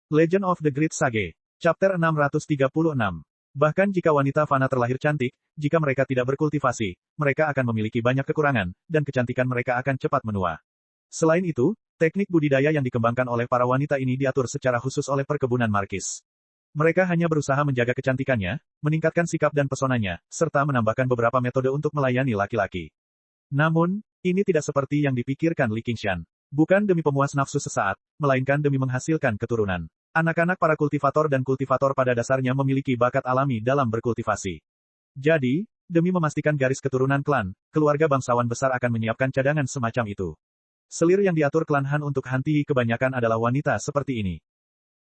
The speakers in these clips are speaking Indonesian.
Legend of the Great Sage. Chapter 636. Bahkan jika wanita fana terlahir cantik, jika mereka tidak berkultivasi, mereka akan memiliki banyak kekurangan, dan kecantikan mereka akan cepat menua. Selain itu, teknik budidaya yang dikembangkan oleh para wanita ini diatur secara khusus oleh perkebunan Markis. Mereka hanya berusaha menjaga kecantikannya, meningkatkan sikap dan pesonanya, serta menambahkan beberapa metode untuk melayani laki-laki. Namun, ini tidak seperti yang dipikirkan Li Qingshan. Bukan demi pemuas nafsu sesaat, melainkan demi menghasilkan keturunan. Anak-anak para kultivator dan kultivator pada dasarnya memiliki bakat alami dalam berkultivasi. Jadi, demi memastikan garis keturunan klan, keluarga bangsawan besar akan menyiapkan cadangan semacam itu. Selir yang diatur klan Han untuk Han Tiyi kebanyakan adalah wanita seperti ini.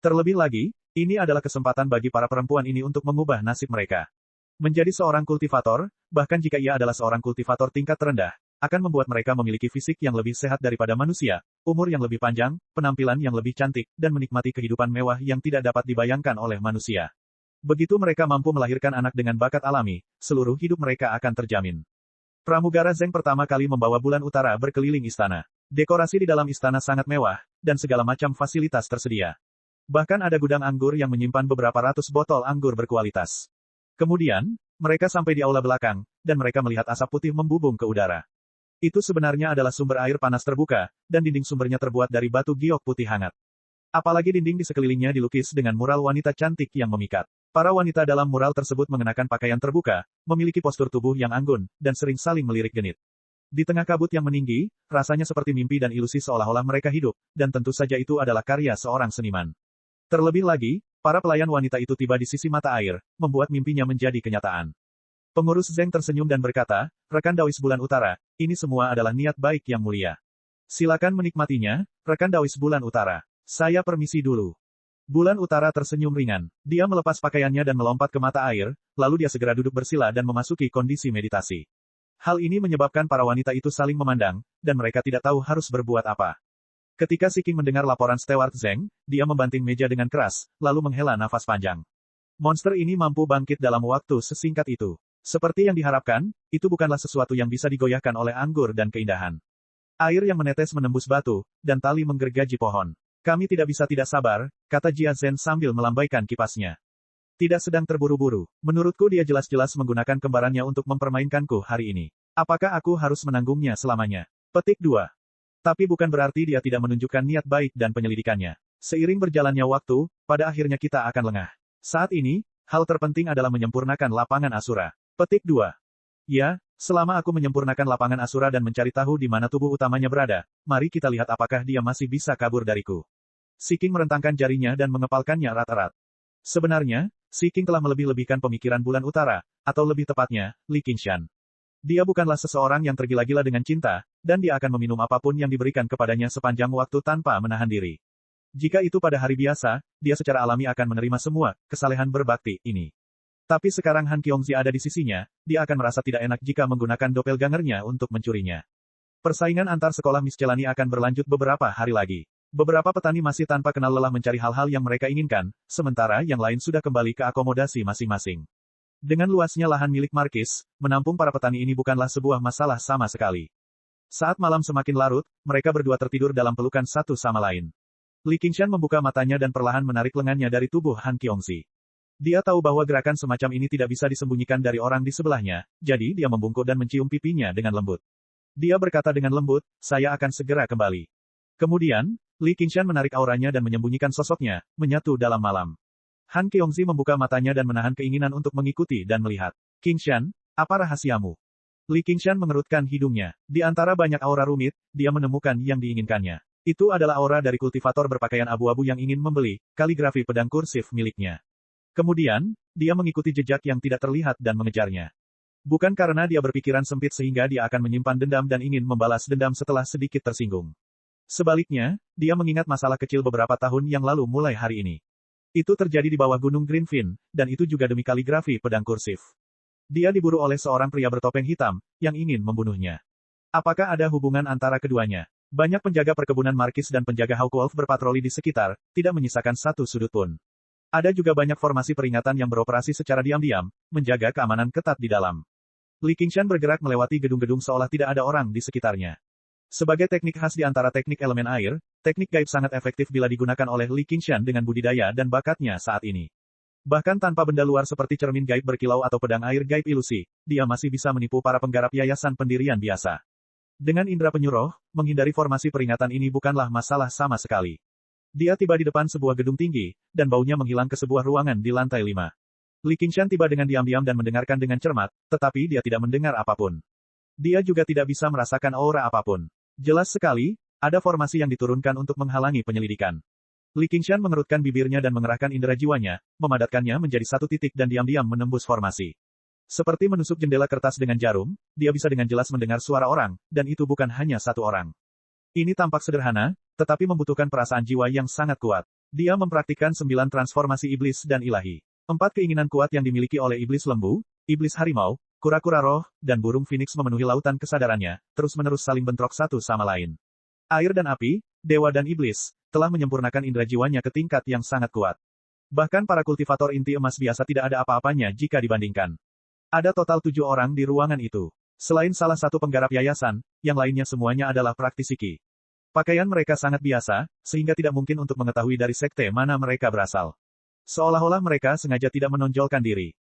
Terlebih lagi, ini adalah kesempatan bagi para perempuan ini untuk mengubah nasib mereka. Menjadi seorang kultivator, bahkan jika ia adalah seorang kultivator tingkat terendah, akan membuat mereka memiliki fisik yang lebih sehat daripada manusia, umur yang lebih panjang, penampilan yang lebih cantik, dan menikmati kehidupan mewah yang tidak dapat dibayangkan oleh manusia. Begitu mereka mampu melahirkan anak dengan bakat alami, seluruh hidup mereka akan terjamin. Pramugara Zeng pertama kali membawa bulan utara berkeliling istana. Dekorasi di dalam istana sangat mewah, dan segala macam fasilitas tersedia. Bahkan ada gudang anggur yang menyimpan beberapa ratus botol anggur berkualitas. Kemudian, mereka sampai di aula belakang, dan mereka melihat asap putih membubung ke udara. Itu sebenarnya adalah sumber air panas terbuka, dan dinding sumbernya terbuat dari batu giok putih hangat. Apalagi dinding di sekelilingnya dilukis dengan mural wanita cantik yang memikat. Para wanita dalam mural tersebut mengenakan pakaian terbuka, memiliki postur tubuh yang anggun, dan sering saling melirik genit. Di tengah kabut yang meninggi, rasanya seperti mimpi dan ilusi seolah-olah mereka hidup, dan tentu saja itu adalah karya seorang seniman. Terlebih lagi, para pelayan wanita itu tiba di sisi mata air, membuat mimpinya menjadi kenyataan. Pengurus Zeng tersenyum dan berkata, rekan Dawis Bulan Utara, ini semua adalah niat baik yang mulia. Silakan menikmatinya, rekan Dawis Bulan Utara. Saya permisi dulu. Bulan Utara tersenyum ringan. Dia melepas pakaiannya dan melompat ke mata air, lalu dia segera duduk bersila dan memasuki kondisi meditasi. Hal ini menyebabkan para wanita itu saling memandang, dan mereka tidak tahu harus berbuat apa. Ketika Si King mendengar laporan Steward Zeng, dia membanting meja dengan keras, lalu menghela nafas panjang. Monster ini mampu bangkit dalam waktu sesingkat itu. Seperti yang diharapkan, itu bukanlah sesuatu yang bisa digoyahkan oleh anggur dan keindahan. Air yang menetes menembus batu, dan tali menggergaji pohon. Kami tidak bisa tidak sabar, kata Jia Zhen sambil melambaikan kipasnya. Tidak sedang terburu-buru. Menurutku dia jelas-jelas menggunakan kembarannya untuk mempermainkanku hari ini. Apakah aku harus menanggungnya selamanya? Petik 2. Tapi bukan berarti dia tidak menunjukkan niat baik dan penyelidikannya. Seiring berjalannya waktu, pada akhirnya kita akan lengah. Saat ini, hal terpenting adalah menyempurnakan lapangan Asura. Petik 2. Ya, selama aku menyempurnakan lapangan Asura dan mencari tahu di mana tubuh utamanya berada, mari kita lihat apakah dia masih bisa kabur dariku. Si King merentangkan jarinya dan mengepalkannya erat-erat. Sebenarnya, Si King telah melebih-lebihkan pemikiran Bulan Utara, atau lebih tepatnya, Li Qingshan. Dia bukanlah seseorang yang tergila-gila dengan cinta, dan dia akan meminum apapun yang diberikan kepadanya sepanjang waktu tanpa menahan diri. Jika itu pada hari biasa, dia secara alami akan menerima semua kesalehan berbakti ini. Tapi sekarang Han Qiongzi ada di sisinya, dia akan merasa tidak enak jika menggunakan doppelgangernya untuk mencurinya. Persaingan antar sekolah miscelani akan berlanjut beberapa hari lagi. Beberapa petani masih tanpa kenal lelah mencari hal-hal yang mereka inginkan, sementara yang lain sudah kembali ke akomodasi masing-masing. Dengan luasnya lahan milik Markis, menampung para petani ini bukanlah sebuah masalah sama sekali. Saat malam semakin larut, mereka berdua tertidur dalam pelukan satu sama lain. Li Qingshan membuka matanya dan perlahan menarik lengannya dari tubuh Han Qiongzi. Dia tahu bahwa gerakan semacam ini tidak bisa disembunyikan dari orang di sebelahnya, jadi dia membungkuk dan mencium pipinya dengan lembut. Dia berkata dengan lembut, saya akan segera kembali. Kemudian, Li Qingshan menarik auranya dan menyembunyikan sosoknya, menyatu dalam malam. Han Qiongzi membuka matanya dan menahan keinginan untuk mengikuti dan melihat. Qingshan, apa rahasiamu? Li Qingshan mengerutkan hidungnya. Di antara banyak aura rumit, dia menemukan yang diinginkannya. Itu adalah aura dari kultivator berpakaian abu-abu yang ingin membeli kaligrafi pedang kursif miliknya. Kemudian, dia mengikuti jejak yang tidak terlihat dan mengejarnya. Bukan karena dia berpikiran sempit sehingga dia akan menyimpan dendam dan ingin membalas dendam setelah sedikit tersinggung. Sebaliknya, dia mengingat masalah kecil beberapa tahun yang lalu mulai hari ini. Itu terjadi di bawah Gunung Greenfin, dan itu juga demi kaligrafi pedang kursif. Dia diburu oleh seorang pria bertopeng hitam, yang ingin membunuhnya. Apakah ada hubungan antara keduanya? Banyak penjaga perkebunan Markis dan penjaga Hawkwolf berpatroli di sekitar, tidak menyisakan satu sudut pun. Ada juga banyak formasi peringatan yang beroperasi secara diam-diam, menjaga keamanan ketat di dalam. Li Qingshan bergerak melewati gedung-gedung seolah tidak ada orang di sekitarnya. Sebagai teknik khas di antara teknik elemen air, teknik gaib sangat efektif bila digunakan oleh Li Qingshan dengan budidaya dan bakatnya saat ini. Bahkan tanpa benda luar seperti cermin gaib berkilau atau pedang air gaib ilusi, dia masih bisa menipu para penggarap yayasan pendirian biasa. Dengan indera penyuruh, menghindari formasi peringatan ini bukanlah masalah sama sekali. Dia tiba di depan sebuah gedung tinggi, dan baunya menghilang ke sebuah ruangan di lantai 5. Li Qingshan tiba dengan diam-diam dan mendengarkan dengan cermat, tetapi dia tidak mendengar apapun. Dia juga tidak bisa merasakan aura apapun. Jelas sekali, ada formasi yang diturunkan untuk menghalangi penyelidikan. Li Qingshan mengerutkan bibirnya dan mengerahkan indera jiwanya, memadatkannya menjadi satu titik dan diam-diam menembus formasi. Seperti menusuk jendela kertas dengan jarum, dia bisa dengan jelas mendengar suara orang, dan itu bukan hanya satu orang. Ini tampak sederhana, tetapi membutuhkan perasaan jiwa yang sangat kuat. Dia mempraktikkan 9 transformasi iblis dan ilahi. 4 keinginan kuat yang dimiliki oleh iblis lembu, iblis harimau, kura-kura roh, dan burung phoenix memenuhi lautan kesadarannya, terus-menerus saling bentrok satu sama lain. Air dan api, dewa dan iblis, telah menyempurnakan indera jiwanya ke tingkat yang sangat kuat. Bahkan para kultivator inti emas biasa tidak ada apa-apanya jika dibandingkan. Ada total 7 orang di ruangan itu. Selain salah satu penggarap yayasan, yang lainnya semuanya adalah praktisi Qi. Pakaian mereka sangat biasa, sehingga tidak mungkin untuk mengetahui dari sekte mana mereka berasal. Seolah-olah mereka sengaja tidak menonjolkan diri.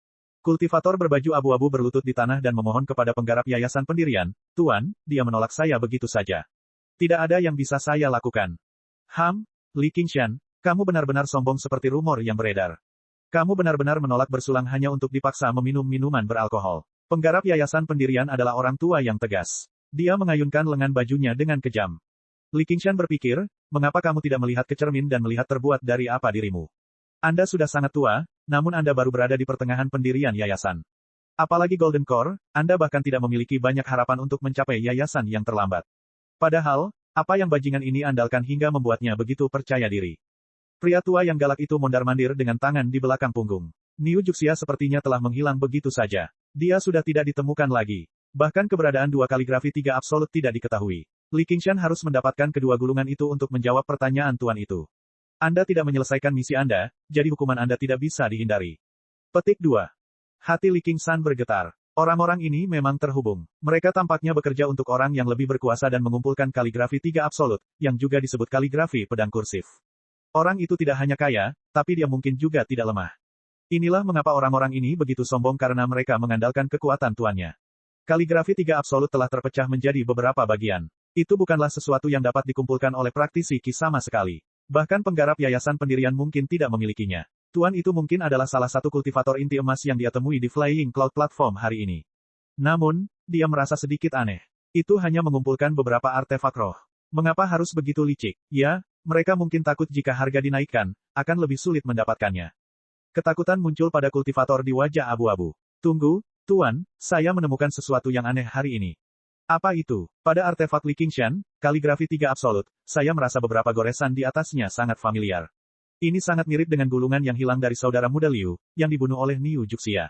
Kultivator berbaju abu-abu berlutut di tanah dan memohon kepada penggarap yayasan pendirian, "Tuan, dia menolak saya begitu saja. Tidak ada yang bisa saya lakukan." Li Qingshan, kamu benar-benar sombong seperti rumor yang beredar. Kamu benar-benar menolak bersulang hanya untuk dipaksa meminum minuman beralkohol. Penggarap yayasan pendirian adalah orang tua yang tegas. Dia mengayunkan lengan bajunya dengan kejam. Li Qingshan berpikir, mengapa kamu tidak melihat ke cermin dan melihat terbuat dari apa dirimu? Anda sudah sangat tua, namun Anda baru berada di pertengahan pendirian yayasan. Apalagi Golden Core, Anda bahkan tidak memiliki banyak harapan untuk mencapai yayasan yang terlambat. Padahal, apa yang bajingan ini andalkan hingga membuatnya begitu percaya diri? Pria tua yang galak itu mondar-mandir dengan tangan di belakang punggung. Niu Juxia sepertinya telah menghilang begitu saja. Dia sudah tidak ditemukan lagi. Bahkan keberadaan 2 kaligrafi 3 absolut tidak diketahui. Li Qingshan harus mendapatkan kedua gulungan itu untuk menjawab pertanyaan tuan itu. Anda tidak menyelesaikan misi Anda, jadi hukuman Anda tidak bisa dihindari. Petik 2. Hati Li Qingshan bergetar. Orang-orang ini memang terhubung. Mereka tampaknya bekerja untuk orang yang lebih berkuasa dan mengumpulkan kaligrafi 3 absolut, yang juga disebut kaligrafi pedang kursif. Orang itu tidak hanya kaya, tapi dia mungkin juga tidak lemah. Inilah mengapa orang-orang ini begitu sombong karena mereka mengandalkan kekuatan tuannya. Kaligrafi 3 absolut telah terpecah menjadi beberapa bagian. Itu bukanlah sesuatu yang dapat dikumpulkan oleh praktisi Qi sama sekali. Bahkan penggarap yayasan pendirian mungkin tidak memilikinya. Tuan itu mungkin adalah salah satu kultivator inti emas yang dia temui di Flying Cloud Platform hari ini. Namun, dia merasa sedikit aneh. Itu hanya mengumpulkan beberapa artefak roh. Mengapa harus begitu licik? Ya, mereka mungkin takut jika harga dinaikkan, akan lebih sulit mendapatkannya. Ketakutan muncul pada kultivator di wajah abu-abu. Tunggu, Tuan, saya menemukan sesuatu yang aneh hari ini. Apa itu? Pada artefak Li Qingshan, kaligrafi 3 absolut, saya merasa beberapa goresan di atasnya sangat familiar. Ini sangat mirip dengan gulungan yang hilang dari saudara muda Liu, yang dibunuh oleh Niu Juxia.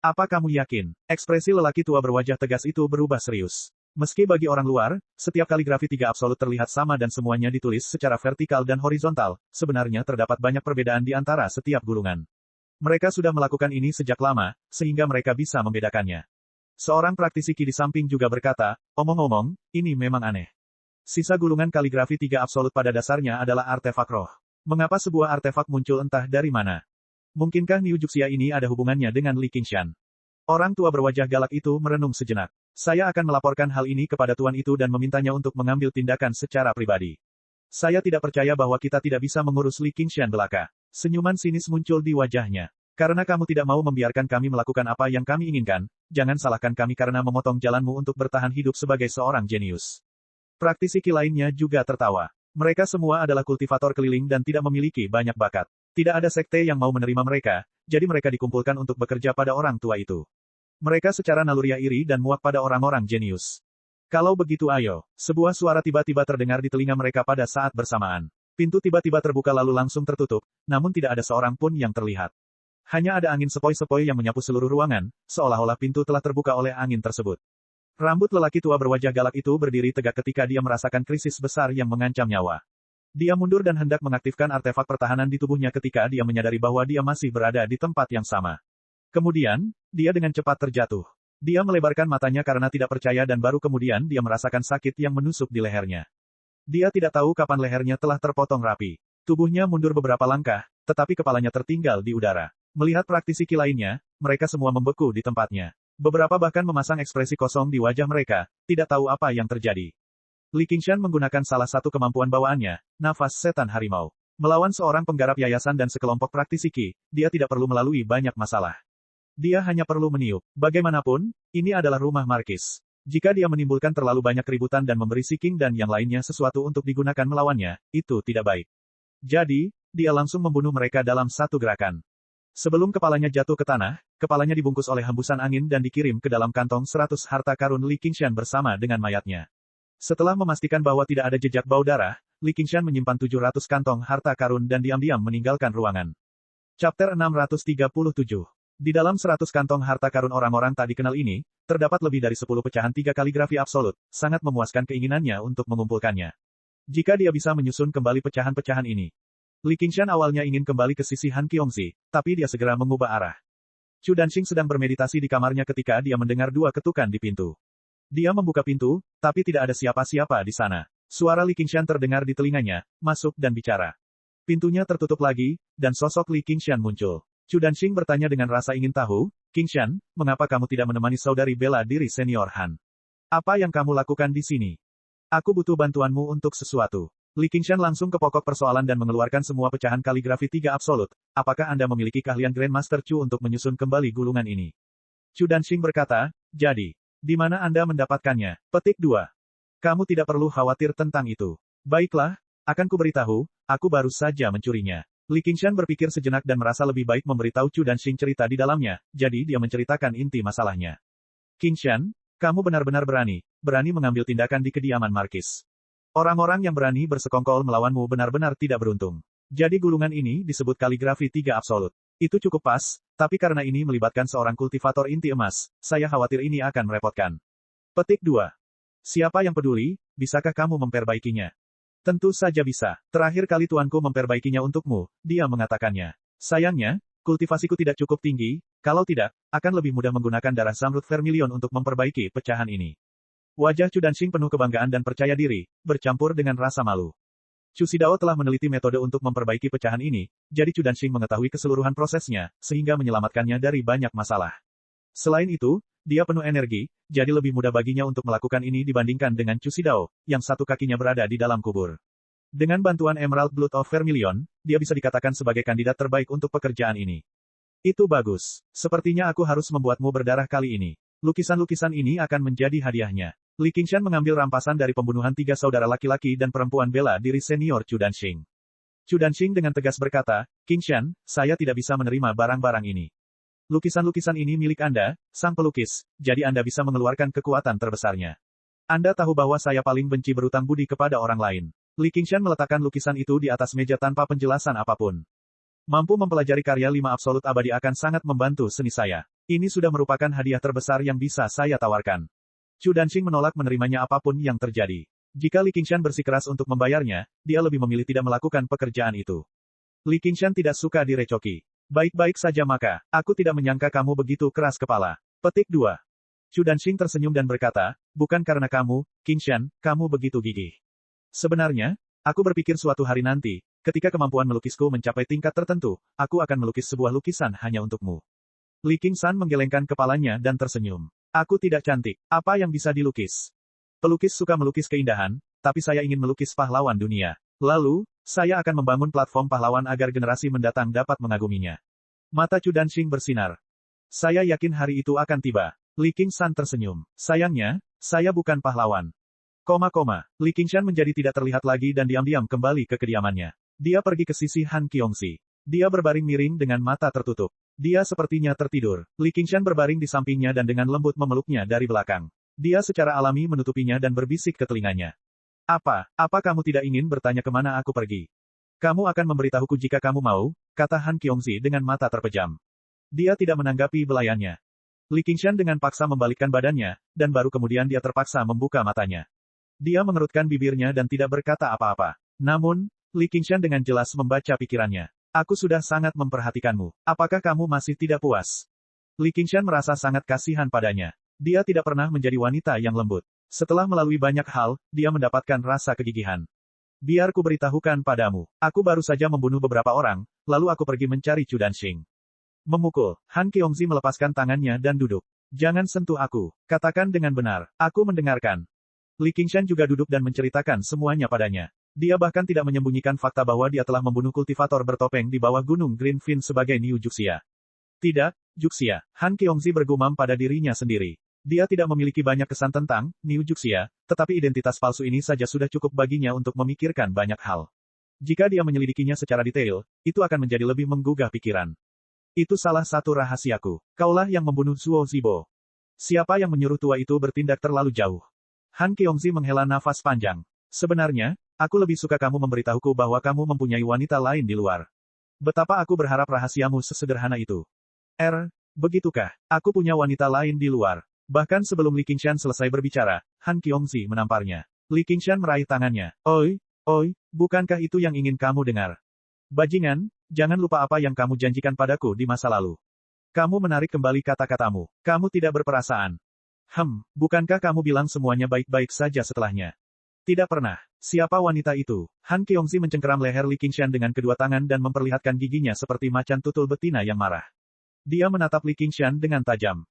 Apa kamu yakin? Ekspresi lelaki tua berwajah tegas itu berubah serius. Meski bagi orang luar, setiap kaligrafi 3 absolut terlihat sama dan semuanya ditulis secara vertikal dan horizontal, sebenarnya terdapat banyak perbedaan di antara setiap gulungan. Mereka sudah melakukan ini sejak lama, sehingga mereka bisa membedakannya. Seorang praktisi Qi di samping juga berkata, omong-omong, ini memang aneh. Sisa gulungan kaligrafi 3 absolut pada dasarnya adalah artefak roh. Mengapa sebuah artefak muncul entah dari mana? Mungkinkah Niu Juxia ini ada hubungannya dengan Li Qingshan? Orang tua berwajah galak itu merenung sejenak. Saya akan melaporkan hal ini kepada tuan itu dan memintanya untuk mengambil tindakan secara pribadi. Saya tidak percaya bahwa kita tidak bisa mengurus Li Qingshan belaka. Senyuman sinis muncul di wajahnya. Karena kamu tidak mau membiarkan kami melakukan apa yang kami inginkan, jangan salahkan kami karena memotong jalanmu untuk bertahan hidup sebagai seorang jenius. Praktisi Qi lainnya juga tertawa. Mereka semua adalah kultivator keliling dan tidak memiliki banyak bakat. Tidak ada sekte yang mau menerima mereka, jadi mereka dikumpulkan untuk bekerja pada orang tua itu. Mereka secara naluriah iri dan muak pada orang-orang jenius. Kalau begitu ayo, sebuah suara tiba-tiba terdengar di telinga mereka pada saat bersamaan. Pintu tiba-tiba terbuka lalu langsung tertutup, namun tidak ada seorang pun yang terlihat. Hanya ada angin sepoi-sepoi yang menyapu seluruh ruangan, seolah-olah pintu telah terbuka oleh angin tersebut. Rambut lelaki tua berwajah galak itu berdiri tegak ketika dia merasakan krisis besar yang mengancam nyawa. Dia mundur dan hendak mengaktifkan artefak pertahanan di tubuhnya ketika dia menyadari bahwa dia masih berada di tempat yang sama. Kemudian, dia dengan cepat terjatuh. Dia melebarkan matanya karena tidak percaya dan baru kemudian dia merasakan sakit yang menusuk di lehernya. Dia tidak tahu kapan lehernya telah terpotong rapi. Tubuhnya mundur beberapa langkah, tetapi kepalanya tertinggal di udara. Melihat praktisi Qi lainnya, mereka semua membeku di tempatnya. Beberapa bahkan memasang ekspresi kosong di wajah mereka, tidak tahu apa yang terjadi. Li Qingshan menggunakan salah satu kemampuan bawaannya, nafas setan harimau. Melawan seorang penggarap yayasan dan sekelompok praktisi Qi, dia tidak perlu melalui banyak masalah. Dia hanya perlu meniup. Bagaimanapun, ini adalah rumah Markis. Jika dia menimbulkan terlalu banyak keributan dan memberi si King dan yang lainnya sesuatu untuk digunakan melawannya, itu tidak baik. Jadi, dia langsung membunuh mereka dalam satu gerakan. Sebelum kepalanya jatuh ke tanah, kepalanya dibungkus oleh hembusan angin dan dikirim ke dalam kantong 100 harta karun Li Qingshan bersama dengan mayatnya. Setelah memastikan bahwa tidak ada jejak bau darah, Li Qingshan menyimpan 700 kantong harta karun dan diam-diam meninggalkan ruangan. Chapter 637. Di dalam 100 kantong harta karun orang-orang tak dikenal ini, terdapat lebih dari 10 pecahan 3 kaligrafi absolut, sangat memuaskan keinginannya untuk mengumpulkannya. Jika dia bisa menyusun kembali pecahan-pecahan ini. Li Qingshan awalnya ingin kembali ke sisi Han Qiongzi, tapi dia segera mengubah arah. Chu Danxing sedang bermeditasi di kamarnya ketika dia mendengar dua ketukan di pintu. Dia membuka pintu, tapi tidak ada siapa-siapa di sana. Suara Li Qingshan terdengar di telinganya, masuk dan bicara. Pintunya tertutup lagi, dan sosok Li Qingshan muncul. Chu Danxing bertanya dengan rasa ingin tahu, Qingshan, mengapa kamu tidak menemani saudari bela diri senior Han? Apa yang kamu lakukan di sini? Aku butuh bantuanmu untuk sesuatu. Li Qingshan langsung ke pokok persoalan dan mengeluarkan semua pecahan kaligrafi 3 absolut. Apakah Anda memiliki keahlian Grandmaster Chu untuk menyusun kembali gulungan ini? Chu Danxing berkata, jadi, di mana Anda mendapatkannya? Petik 2. Kamu tidak perlu khawatir tentang itu. Baiklah, akan kuberitahu, aku baru saja mencurinya. Li Qingshan berpikir sejenak dan merasa lebih baik memberitahu Chu Danxing cerita di dalamnya, jadi dia menceritakan inti masalahnya. Qingshan, kamu benar-benar berani mengambil tindakan di kediaman Markis. Orang-orang yang berani bersekongkol melawanmu benar-benar tidak beruntung. Jadi gulungan ini disebut kaligrafi 3 absolut. Itu cukup pas, tapi karena ini melibatkan seorang kultivator inti emas, saya khawatir ini akan merepotkan. Petik 2. Siapa yang peduli, bisakah kamu memperbaikinya? Tentu saja bisa. Terakhir kali tuanku memperbaikinya untukmu, dia mengatakannya. Sayangnya, kultivasiku tidak cukup tinggi, kalau tidak, akan lebih mudah menggunakan darah Zamrud Vermilion untuk memperbaiki pecahan ini. Wajah Chu Danxing penuh kebanggaan dan percaya diri, bercampur dengan rasa malu. Chu Xidao telah meneliti metode untuk memperbaiki pecahan ini, jadi Chu Danxing mengetahui keseluruhan prosesnya, sehingga menyelamatkannya dari banyak masalah. Selain itu, dia penuh energi, jadi lebih mudah baginya untuk melakukan ini dibandingkan dengan Chu Xidao, yang satu kakinya berada di dalam kubur. Dengan bantuan Emerald Blood of Vermilion, dia bisa dikatakan sebagai kandidat terbaik untuk pekerjaan ini. Itu bagus. Sepertinya aku harus membuatmu berdarah kali ini. Lukisan-lukisan ini akan menjadi hadiahnya. Li Qingshan mengambil rampasan dari pembunuhan 3 saudara laki-laki dan perempuan bela diri senior Chu Danxing. Chu Danxing dengan tegas berkata, Qingshan, saya tidak bisa menerima barang-barang ini. Lukisan-lukisan ini milik Anda, sang pelukis, jadi Anda bisa mengeluarkan kekuatan terbesarnya. Anda tahu bahwa saya paling benci berutang budi kepada orang lain. Li Qingshan meletakkan lukisan itu di atas meja tanpa penjelasan apapun. Mampu mempelajari karya 5 absolut abadi akan sangat membantu seni saya. Ini sudah merupakan hadiah terbesar yang bisa saya tawarkan. Chu Danxing menolak menerimanya apapun yang terjadi. Jika Li Qingshan bersikeras untuk membayarnya, dia lebih memilih tidak melakukan pekerjaan itu. Li Qingshan tidak suka direcoki. Baik-baik saja maka, aku tidak menyangka kamu begitu keras kepala. Petik 2. Chu Danxing tersenyum dan berkata, bukan karena kamu, Qingshan, kamu begitu gigih. Sebenarnya, aku berpikir suatu hari nanti, ketika kemampuan melukisku mencapai tingkat tertentu, aku akan melukis sebuah lukisan hanya untukmu. Li Qingshan menggelengkan kepalanya dan tersenyum. Aku tidak cantik, apa yang bisa dilukis? Pelukis suka melukis keindahan, tapi saya ingin melukis pahlawan dunia. Lalu, saya akan membangun platform pahlawan agar generasi mendatang dapat mengaguminya. Mata Chu Danxing bersinar. Saya yakin hari itu akan tiba. Li Qingshan tersenyum. Sayangnya, saya bukan pahlawan. Li Qingshan menjadi tidak terlihat lagi dan diam-diam kembali ke kediamannya. Dia pergi ke sisi Han Qiongzi. Dia berbaring miring dengan mata tertutup. Dia sepertinya tertidur. Li Qingshan berbaring di sampingnya dan dengan lembut memeluknya dari belakang. Dia secara alami menutupinya dan berbisik ke telinganya. Apa kamu tidak ingin bertanya kemana aku pergi? Kamu akan memberitahuku jika kamu mau, kata Han Qiongzi dengan mata terpejam. Dia tidak menanggapi belayannya. Li Qingshan dengan paksa membalikkan badannya, dan baru kemudian dia terpaksa membuka matanya. Dia mengerutkan bibirnya dan tidak berkata apa-apa. Namun, Li Qingshan dengan jelas membaca pikirannya. Aku sudah sangat memperhatikanmu. Apakah kamu masih tidak puas? Li Qingshan merasa sangat kasihan padanya. Dia tidak pernah menjadi wanita yang lembut. Setelah melalui banyak hal, dia mendapatkan rasa kegigihan. Biar ku beritahukan padamu. Aku baru saja membunuh beberapa orang, lalu aku pergi mencari Chu Danxing. Memukul. Han Qiongzi melepaskan tangannya dan duduk. Jangan sentuh aku. Katakan dengan benar. Aku mendengarkan. Li Qingshan juga duduk dan menceritakan semuanya padanya. Dia bahkan tidak menyembunyikan fakta bahwa dia telah membunuh kultivator bertopeng di bawah gunung Green Fin sebagai Niu Juxia. Tidak, Juxia. Han Qiongzi bergumam pada dirinya sendiri. Dia tidak memiliki banyak kesan tentang Niu Juxia, tetapi identitas palsu ini saja sudah cukup baginya untuk memikirkan banyak hal. Jika dia menyelidikinya secara detail, itu akan menjadi lebih menggugah pikiran. Itu salah satu rahasiaku. Kaulah yang membunuh Zuo Zibo. Siapa yang menyuruh tua itu bertindak terlalu jauh? Han Qiongzi menghela nafas panjang. Sebenarnya, aku lebih suka kamu memberitahuku bahwa kamu mempunyai wanita lain di luar. Betapa aku berharap rahasiamu sesederhana itu. Begitukah? Aku punya wanita lain di luar. Bahkan sebelum Li Qingshan selesai berbicara, Han Qiongzi menamparnya. Li Qingshan meraih tangannya. Oi, bukankah itu yang ingin kamu dengar? Bajingan, jangan lupa apa yang kamu janjikan padaku di masa lalu. Kamu menarik kembali kata-katamu. Kamu tidak berperasaan. Bukankah kamu bilang semuanya baik-baik saja setelahnya? Tidak pernah. Siapa wanita itu? Han Qiongzi mencengkeram leher Li Qingshan dengan kedua tangan dan memperlihatkan giginya seperti macan tutul betina yang marah. Dia menatap Li Qingshan dengan tajam.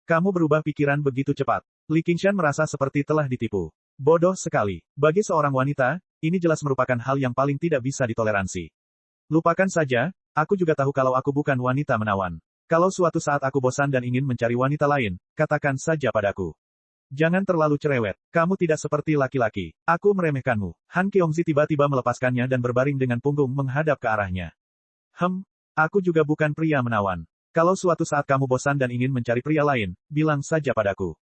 Kamu berubah pikiran begitu cepat. Li Qingshan merasa seperti telah ditipu. Bodoh sekali. Bagi seorang wanita, ini jelas merupakan hal yang paling tidak bisa ditoleransi. Lupakan saja, aku juga tahu kalau aku bukan wanita menawan. Kalau suatu saat aku bosan dan ingin mencari wanita lain, katakan saja padaku. Jangan terlalu cerewet. Kamu tidak seperti laki-laki. Aku meremehkanmu. Han Qiongzi tiba-tiba melepaskannya dan berbaring dengan punggung menghadap ke arahnya. Aku juga bukan pria menawan. Kalau suatu saat kamu bosan dan ingin mencari pria lain, bilang saja padaku.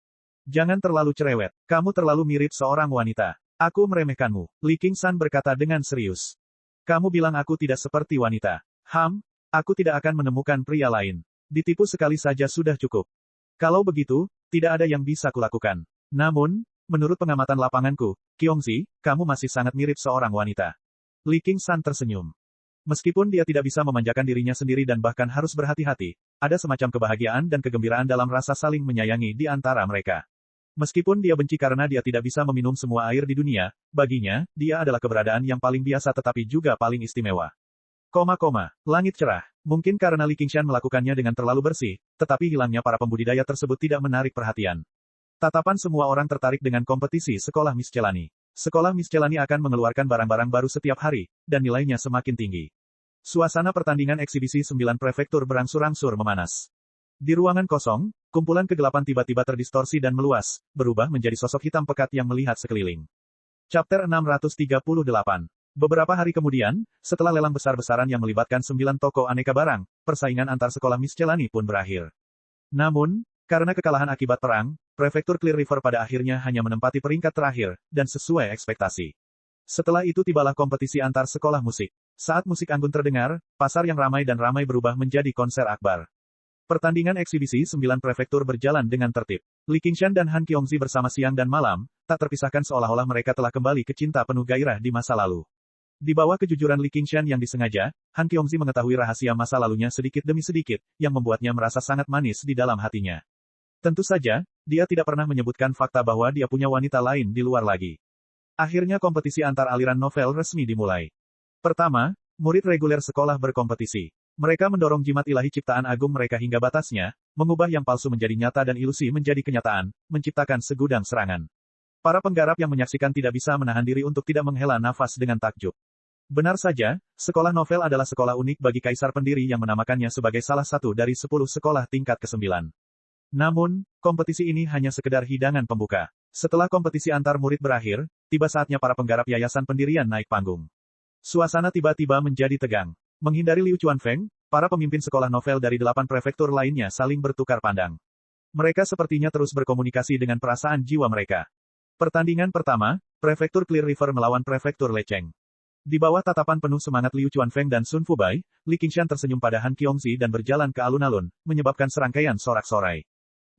Jangan terlalu cerewet. Kamu terlalu mirip seorang wanita. Aku meremehkanmu. Li Qingshan berkata dengan serius. Kamu bilang aku tidak seperti wanita. Aku tidak akan menemukan pria lain. Ditipu sekali saja sudah cukup. Kalau begitu, tidak ada yang bisa kulakukan. Namun, menurut pengamatan lapanganku, Qiongzi, kamu masih sangat mirip seorang wanita. Li Qingshan tersenyum. Meskipun dia tidak bisa memanjakan dirinya sendiri dan bahkan harus berhati-hati, ada semacam kebahagiaan dan kegembiraan dalam rasa saling menyayangi di antara mereka. Meskipun dia benci karena dia tidak bisa meminum semua air di dunia, baginya, dia adalah keberadaan yang paling biasa tetapi juga paling istimewa. Langit cerah. Mungkin karena Li Qingshan melakukannya dengan terlalu bersih, tetapi hilangnya para pembudidaya tersebut tidak menarik perhatian. Tatapan semua orang tertarik dengan kompetisi sekolah miscelani. Sekolah miscelani akan mengeluarkan barang-barang baru setiap hari, dan nilainya semakin tinggi. Suasana pertandingan eksibisi 9 prefektur berangsur-angsur memanas. Di ruangan kosong, kumpulan kegelapan tiba-tiba terdistorsi dan meluas, berubah menjadi sosok hitam pekat yang melihat sekeliling. Chapter 638. Beberapa hari kemudian, setelah lelang besar-besaran yang melibatkan 9 toko aneka barang, persaingan antar sekolah miscelani pun berakhir. Namun, karena kekalahan akibat perang, Prefektur Clear River pada akhirnya hanya menempati peringkat terakhir, dan sesuai ekspektasi. Setelah itu tibalah kompetisi antar sekolah musik. Saat musik anggun terdengar, pasar yang ramai dan ramai berubah menjadi konser akbar. Pertandingan eksibisi 9 prefektur berjalan dengan tertib. Li Qingshan dan Han Qiongzi bersama siang dan malam, tak terpisahkan seolah-olah mereka telah kembali ke cinta penuh gairah di masa lalu. Di bawah kejujuran Li Qingshan yang disengaja, Han Qiongzi mengetahui rahasia masa lalunya sedikit demi sedikit, yang membuatnya merasa sangat manis di dalam hatinya. Tentu saja, dia tidak pernah menyebutkan fakta bahwa dia punya wanita lain di luar lagi. Akhirnya kompetisi antar aliran novel resmi dimulai. Pertama, murid reguler sekolah berkompetisi. Mereka mendorong jimat ilahi ciptaan agung mereka hingga batasnya, mengubah yang palsu menjadi nyata dan ilusi menjadi kenyataan, menciptakan segudang serangan. Para penggarap yang menyaksikan tidak bisa menahan diri untuk tidak menghela nafas dengan takjub. Benar saja, sekolah novel adalah sekolah unik bagi kaisar pendiri yang menamakannya sebagai salah satu dari 10 sekolah tingkat ke-9. Namun, kompetisi ini hanya sekedar hidangan pembuka. Setelah kompetisi antar murid berakhir, tiba saatnya para penggarap yayasan pendirian naik panggung. Suasana tiba-tiba menjadi tegang. Menghindari Liu Chuanfeng, para pemimpin sekolah novel dari 8 prefektur lainnya saling bertukar pandang. Mereka sepertinya terus berkomunikasi dengan perasaan jiwa mereka. Pertandingan pertama, Prefektur Clear River melawan Prefektur Lecheng. Di bawah tatapan penuh semangat Liu Chuanfeng dan Sun Fubai, Li Qingshan tersenyum pada Han Qiongzi dan berjalan ke alun-alun, menyebabkan serangkaian sorak-sorai.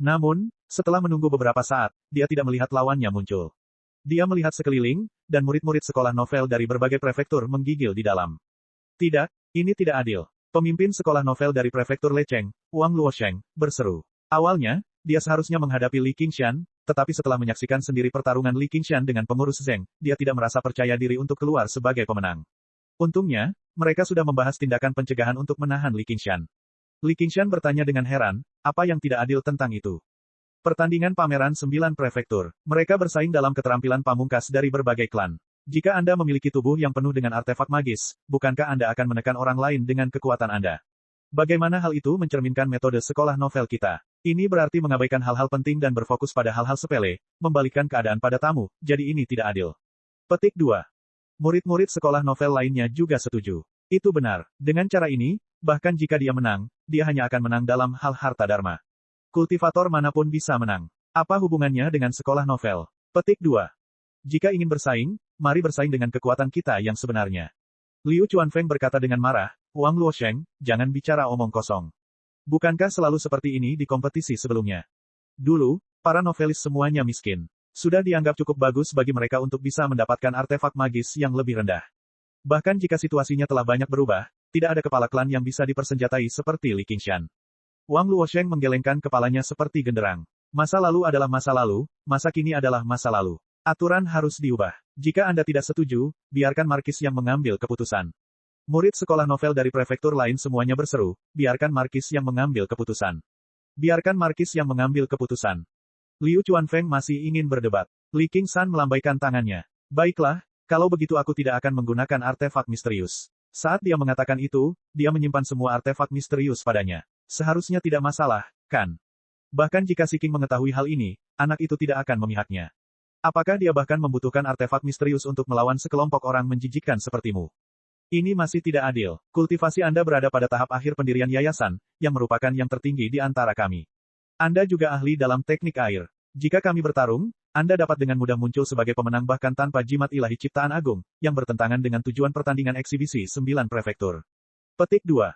Namun, setelah menunggu beberapa saat, dia tidak melihat lawannya muncul. Dia melihat sekeliling, dan murid-murid sekolah novel dari berbagai prefektur menggigil di dalam. Tidak, ini tidak adil. Pemimpin sekolah novel dari prefektur Lecheng, Wang Luosheng, berseru. Awalnya, dia seharusnya menghadapi Li Qingshan, tetapi setelah menyaksikan sendiri pertarungan Li Qingshan dengan pengurus Zheng, dia tidak merasa percaya diri untuk keluar sebagai pemenang. Untungnya, mereka sudah membahas tindakan pencegahan untuk menahan Li Qingshan. Li Qingshan bertanya dengan heran, apa yang tidak adil tentang itu? Pertandingan pameran 9 prefektur. Mereka bersaing dalam keterampilan pamungkas dari berbagai klan. Jika Anda memiliki tubuh yang penuh dengan artefak magis, bukankah Anda akan menekan orang lain dengan kekuatan Anda? Bagaimana hal itu mencerminkan metode sekolah novel kita? Ini berarti mengabaikan hal-hal penting dan berfokus pada hal-hal sepele, membalikkan keadaan pada tamu, jadi ini tidak adil. Petik 2. Murid-murid sekolah novel lainnya juga setuju. Itu benar. Dengan cara ini, bahkan jika dia menang, dia hanya akan menang dalam hal harta dharma. Kultivator manapun bisa menang. Apa hubungannya dengan sekolah novel? Petik 2. Jika ingin bersaing, mari bersaing dengan kekuatan kita yang sebenarnya. Liu Chuanfeng berkata dengan marah, Wang Luosheng, jangan bicara omong kosong. Bukankah selalu seperti ini di kompetisi sebelumnya? Dulu, para novelis semuanya miskin. Sudah dianggap cukup bagus bagi mereka untuk bisa mendapatkan artefak magis yang lebih rendah. Bahkan jika situasinya telah banyak berubah, tidak ada kepala klan yang bisa dipersenjatai seperti Li Qingshan. Wang Luosheng menggelengkan kepalanya seperti genderang. Masa lalu adalah masa lalu, masa kini adalah masa lalu. Aturan harus diubah. Jika Anda tidak setuju, biarkan Markis yang mengambil keputusan. Murid sekolah novel dari prefektur lain semuanya berseru, biarkan Markis yang mengambil keputusan. Biarkan Markis yang mengambil keputusan. Liu Chuanfeng masih ingin berdebat. Li Qingshan melambaikan tangannya. Baiklah, kalau begitu aku tidak akan menggunakan artefak misterius. Saat dia mengatakan itu, dia menyimpan semua artefak misterius padanya. Seharusnya tidak masalah, kan? Bahkan jika Si King mengetahui hal ini, anak itu tidak akan memihaknya. Apakah dia bahkan membutuhkan artefak misterius untuk melawan sekelompok orang menjijikkan sepertimu? Ini masih tidak adil. Kultivasi Anda berada pada tahap akhir pendirian yayasan, yang merupakan yang tertinggi di antara kami. Anda juga ahli dalam teknik air. Jika kami bertarung, Anda dapat dengan mudah muncul sebagai pemenang bahkan tanpa jimat ilahi ciptaan agung, yang bertentangan dengan tujuan pertandingan eksibisi 9 prefektur. Petik 2.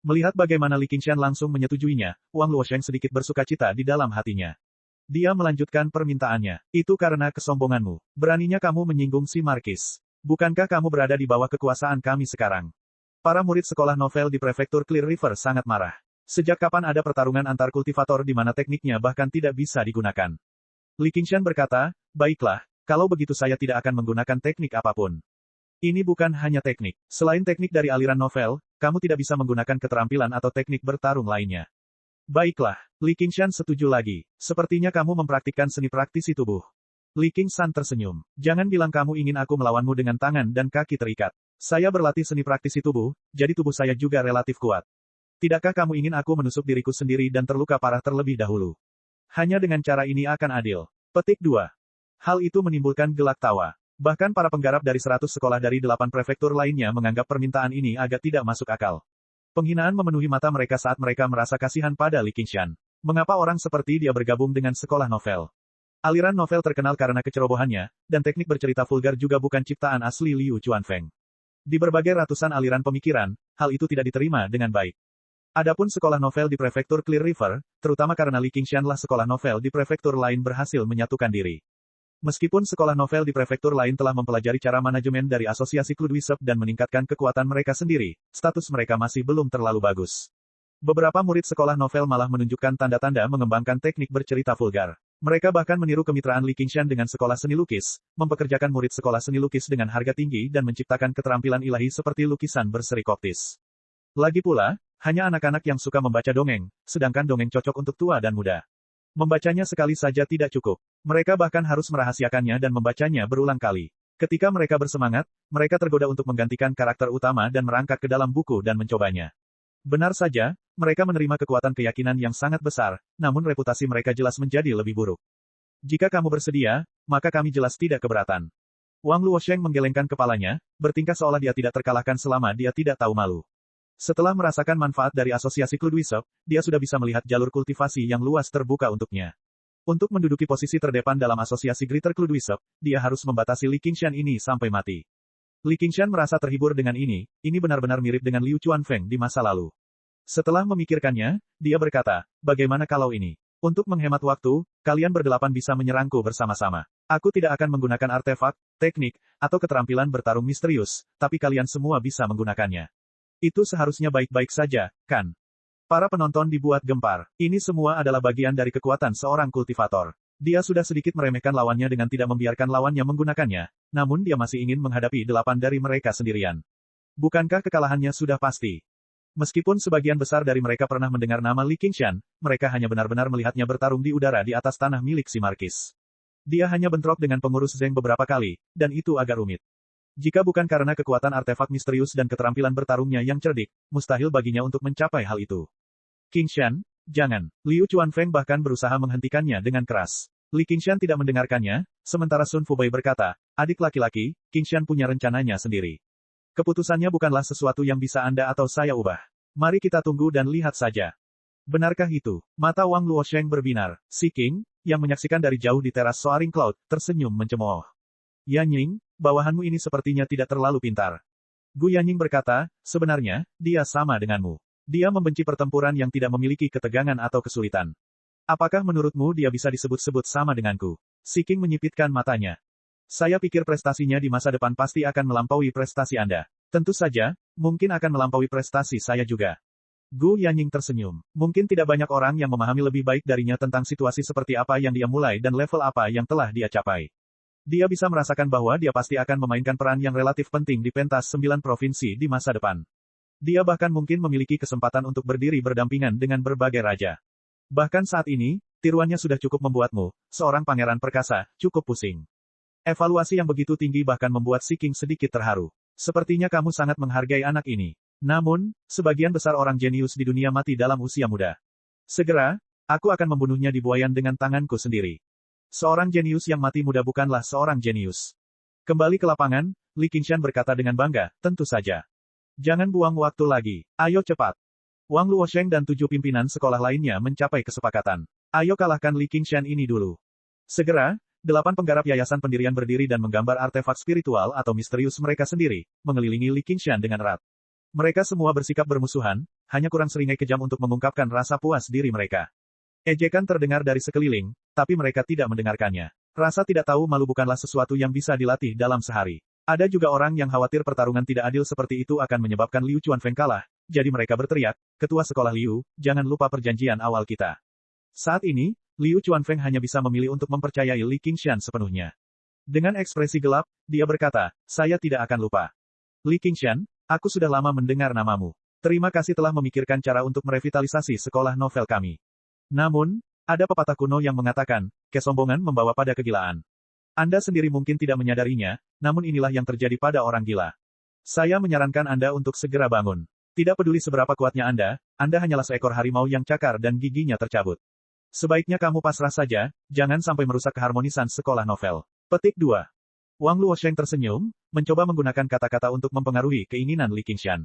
Melihat bagaimana Li Qingshan langsung menyetujuinya, Wang Luosheng sedikit bersukacita di dalam hatinya. Dia melanjutkan permintaannya. Itu karena kesombonganmu. Beraninya kamu menyinggung si Markis. Bukankah kamu berada di bawah kekuasaan kami sekarang? Para murid sekolah novel di prefektur Clear River sangat marah. Sejak kapan ada pertarungan antar kultivator di mana tekniknya bahkan tidak bisa digunakan? Li Qingshan berkata, baiklah, kalau begitu saya tidak akan menggunakan teknik apapun. Ini bukan hanya teknik. Selain teknik dari aliran novel, kamu tidak bisa menggunakan keterampilan atau teknik bertarung lainnya. Baiklah, Li Qingshan setuju lagi. Sepertinya kamu mempraktikkan seni praktisi tubuh. Li Qingshan tersenyum. Jangan bilang kamu ingin aku melawanmu dengan tangan dan kaki terikat. Saya berlatih seni praktisi tubuh, jadi tubuh saya juga relatif kuat. Tidakkah kamu ingin aku menusuk diriku sendiri dan terluka parah terlebih dahulu? Hanya dengan cara ini akan adil. Petik 2. Hal itu menimbulkan gelak tawa. Bahkan para penggarap dari 100 sekolah dari 8 prefektur lainnya menganggap permintaan ini agak tidak masuk akal. Penghinaan memenuhi mata mereka saat mereka merasa kasihan pada Li Qingshan. Mengapa orang seperti dia bergabung dengan sekolah novel? Aliran novel terkenal karena kecerobohannya, dan teknik bercerita vulgar juga bukan ciptaan asli Liu Chuanfeng. Di berbagai ratusan aliran pemikiran, hal itu tidak diterima dengan baik. Adapun sekolah novel di prefektur Clear River, terutama karena Li Qingshanlah sekolah novel di prefektur lain berhasil menyatukan diri. Meskipun sekolah novel di prefektur lain telah mempelajari cara manajemen dari asosiasi Cludwisep dan meningkatkan kekuatan mereka sendiri, status mereka masih belum terlalu bagus. Beberapa murid sekolah novel malah menunjukkan tanda-tanda mengembangkan teknik bercerita vulgar. Mereka bahkan meniru kemitraan Li Qingshan dengan sekolah seni lukis, mempekerjakan murid sekolah seni lukis dengan harga tinggi dan menciptakan keterampilan ilahi seperti lukisan berseri koptis. Lagi pula, hanya anak-anak yang suka membaca dongeng, sedangkan dongeng cocok untuk tua dan muda. Membacanya sekali saja tidak cukup. Mereka bahkan harus merahasiakannya dan membacanya berulang kali. Ketika mereka bersemangat, mereka tergoda untuk menggantikan karakter utama dan merangkak ke dalam buku dan mencobanya. Benar saja, mereka menerima kekuatan keyakinan yang sangat besar, namun reputasi mereka jelas menjadi lebih buruk. Jika kamu bersedia, maka kami jelas tidak keberatan. Wang Luosheng menggelengkan kepalanya, bertingkah seolah dia tidak terkalahkan selama dia tidak tahu malu. Setelah merasakan manfaat dari asosiasi Cludwisep, dia sudah bisa melihat jalur kultivasi yang luas terbuka untuknya. Untuk menduduki posisi terdepan dalam asosiasi Greater Cludwisep, dia harus membatasi Li Qingshan ini sampai mati. Li Qingshan merasa terhibur dengan ini benar-benar mirip dengan Liu Chuanfeng di masa lalu. Setelah memikirkannya, dia berkata, bagaimana kalau ini? Untuk menghemat waktu, kalian berdelapan bisa menyerangku bersama-sama. Aku tidak akan menggunakan artefak, teknik, atau keterampilan bertarung misterius, tapi kalian semua bisa menggunakannya. Itu seharusnya baik-baik saja, kan? Para penonton dibuat gempar. Ini semua adalah bagian dari kekuatan seorang kultivator. Dia sudah sedikit meremehkan lawannya dengan tidak membiarkan lawannya menggunakannya, namun dia masih ingin menghadapi 8 dari mereka sendirian. Bukankah kekalahannya sudah pasti? Meskipun sebagian besar dari mereka pernah mendengar nama Li Qingshan, mereka hanya benar-benar melihatnya bertarung di udara di atas tanah milik si Markis. Dia hanya bentrok dengan pengurus Zheng beberapa kali, dan itu agak rumit. Jika bukan karena kekuatan artefak misterius dan keterampilan bertarungnya yang cerdik, mustahil baginya untuk mencapai hal itu. Qingshan, jangan. Liu Chuanfeng bahkan berusaha menghentikannya dengan keras. Li Qingshan tidak mendengarkannya, sementara Sun Fubei berkata, adik laki-laki, Qingshan punya rencananya sendiri. Keputusannya bukanlah sesuatu yang bisa Anda atau saya ubah. Mari kita tunggu dan lihat saja. Benarkah itu? Mata Wang Luosheng berbinar. Si King, yang menyaksikan dari jauh di teras Soaring Cloud, tersenyum mencemooh. Yanying, bawahanmu ini sepertinya tidak terlalu pintar. Gu Yanying berkata, sebenarnya, dia sama denganmu. Dia membenci pertempuran yang tidak memiliki ketegangan atau kesulitan. Apakah menurutmu dia bisa disebut-sebut sama denganku? Si King menyipitkan matanya. Saya pikir prestasinya di masa depan pasti akan melampaui prestasi Anda. Tentu saja, mungkin akan melampaui prestasi saya juga. Gu Yanying tersenyum. Mungkin tidak banyak orang yang memahami lebih baik darinya tentang situasi seperti apa yang dia mulai dan level apa yang telah dia capai. Dia bisa merasakan bahwa dia pasti akan memainkan peran yang relatif penting di pentas 9 provinsi di masa depan. Dia bahkan mungkin memiliki kesempatan untuk berdiri berdampingan dengan berbagai raja. Bahkan saat ini, tiruannya sudah cukup membuatmu, seorang pangeran perkasa, cukup pusing. Evaluasi yang begitu tinggi bahkan membuat Si King sedikit terharu. Sepertinya kamu sangat menghargai anak ini. Namun, sebagian besar orang jenius di dunia mati dalam usia muda. Segera, aku akan membunuhnya di buayan dengan tanganku sendiri. Seorang jenius yang mati muda bukanlah seorang jenius. Kembali ke lapangan, Li Qingshan berkata dengan bangga, tentu saja. Jangan buang waktu lagi. Ayo cepat. Wang Luosheng dan 7 pimpinan sekolah lainnya mencapai kesepakatan. Ayo kalahkan Li Qingshan ini dulu. Segera, 8 penggarap yayasan pendirian berdiri dan menggambar artefak spiritual atau misterius mereka sendiri, mengelilingi Li Qingshan dengan erat. Mereka semua bersikap bermusuhan, hanya kurang seringai kejam untuk mengungkapkan rasa puas diri mereka. Ejekan terdengar dari sekeliling, tapi mereka tidak mendengarkannya. Rasa tidak tahu malu bukanlah sesuatu yang bisa dilatih dalam sehari. Ada juga orang yang khawatir pertarungan tidak adil seperti itu akan menyebabkan Liu Chuanfeng kalah, jadi mereka berteriak, Ketua Sekolah Liu, jangan lupa perjanjian awal kita. Saat ini, Liu Chuanfeng hanya bisa memilih untuk mempercayai Li Qingshan sepenuhnya. Dengan ekspresi gelap, dia berkata, saya tidak akan lupa. Li Qingshan, aku sudah lama mendengar namamu. Terima kasih telah memikirkan cara untuk merevitalisasi sekolah novel kami. Namun, ada pepatah kuno yang mengatakan, kesombongan membawa pada kegilaan. Anda sendiri mungkin tidak menyadarinya, namun inilah yang terjadi pada orang gila. Saya menyarankan Anda untuk segera bangun. Tidak peduli seberapa kuatnya Anda hanyalah seekor harimau yang cakar dan giginya tercabut. Sebaiknya kamu pasrah saja, jangan sampai merusak keharmonisan sekolah novel. Petik 2. Wang Luosheng tersenyum, mencoba menggunakan kata-kata untuk mempengaruhi keinginan Li Qingshan.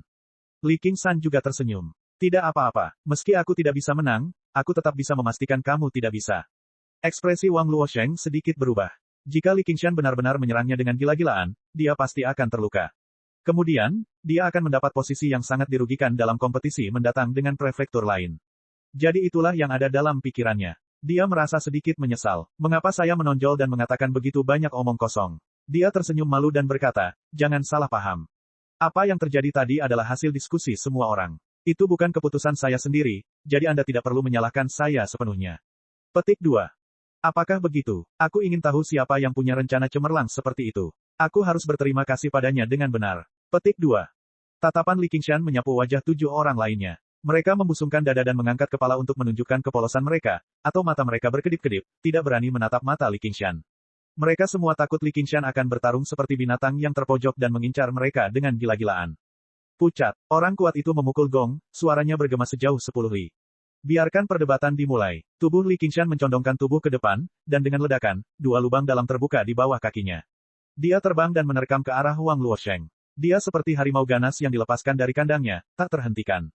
Li Qingshan juga tersenyum. Tidak apa-apa, meski aku tidak bisa menang, aku tetap bisa memastikan kamu tidak bisa. Ekspresi Wang Luosheng sedikit berubah. Jika Li Qingshan benar-benar menyerangnya dengan gila-gilaan, dia pasti akan terluka. Kemudian, dia akan mendapat posisi yang sangat dirugikan dalam kompetisi mendatang dengan prefektur lain. Jadi itulah yang ada dalam pikirannya. Dia merasa sedikit menyesal. Mengapa saya menonjol dan mengatakan begitu banyak omong kosong? Dia tersenyum malu dan berkata, jangan salah paham. Apa yang terjadi tadi adalah hasil diskusi semua orang. Itu bukan keputusan saya sendiri, jadi Anda tidak perlu menyalahkan saya sepenuhnya. Petik 2. Apakah begitu? Aku ingin tahu siapa yang punya rencana cemerlang seperti itu. Aku harus berterima kasih padanya dengan benar. Petik 2. Tatapan Li Qingshan menyapu wajah 7 orang lainnya. Mereka membusungkan dada dan mengangkat kepala untuk menunjukkan kepolosan mereka, atau mata mereka berkedip-kedip, tidak berani menatap mata Li Qingshan. Mereka semua takut Li Qingshan akan bertarung seperti binatang yang terpojok dan mengincar mereka dengan gila-gilaan. Pucat, orang kuat itu memukul gong, suaranya bergema sejauh 10 li. Biarkan perdebatan dimulai. Tubuh Li Qingshan mencondongkan tubuh ke depan, dan dengan ledakan, 2 lubang dalam terbuka di bawah kakinya. Dia terbang dan menerkam ke arah Wang Luosheng. Dia seperti harimau ganas yang dilepaskan dari kandangnya, tak terhentikan.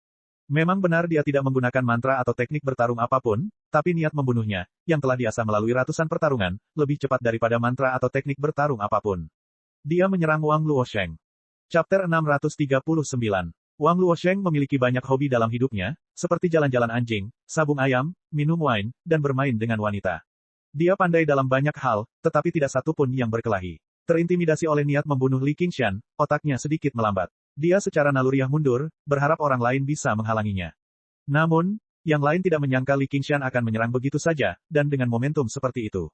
Memang benar dia tidak menggunakan mantra atau teknik bertarung apapun, tapi niat membunuhnya, yang telah diasah melalui ratusan pertarungan, lebih cepat daripada mantra atau teknik bertarung apapun. Dia menyerang Wang Luosheng. Chapter 639. Wang Luosheng memiliki banyak hobi dalam hidupnya, seperti jalan-jalan anjing, sabung ayam, minum wine, dan bermain dengan wanita. Dia pandai dalam banyak hal, tetapi tidak satu pun yang berkelahi. Terintimidasi oleh niat membunuh Li Qingshan, otaknya sedikit melambat. Dia secara naluriah mundur, berharap orang lain bisa menghalanginya. Namun, yang lain tidak menyangka Li Qingshan akan menyerang begitu saja, dan dengan momentum seperti itu.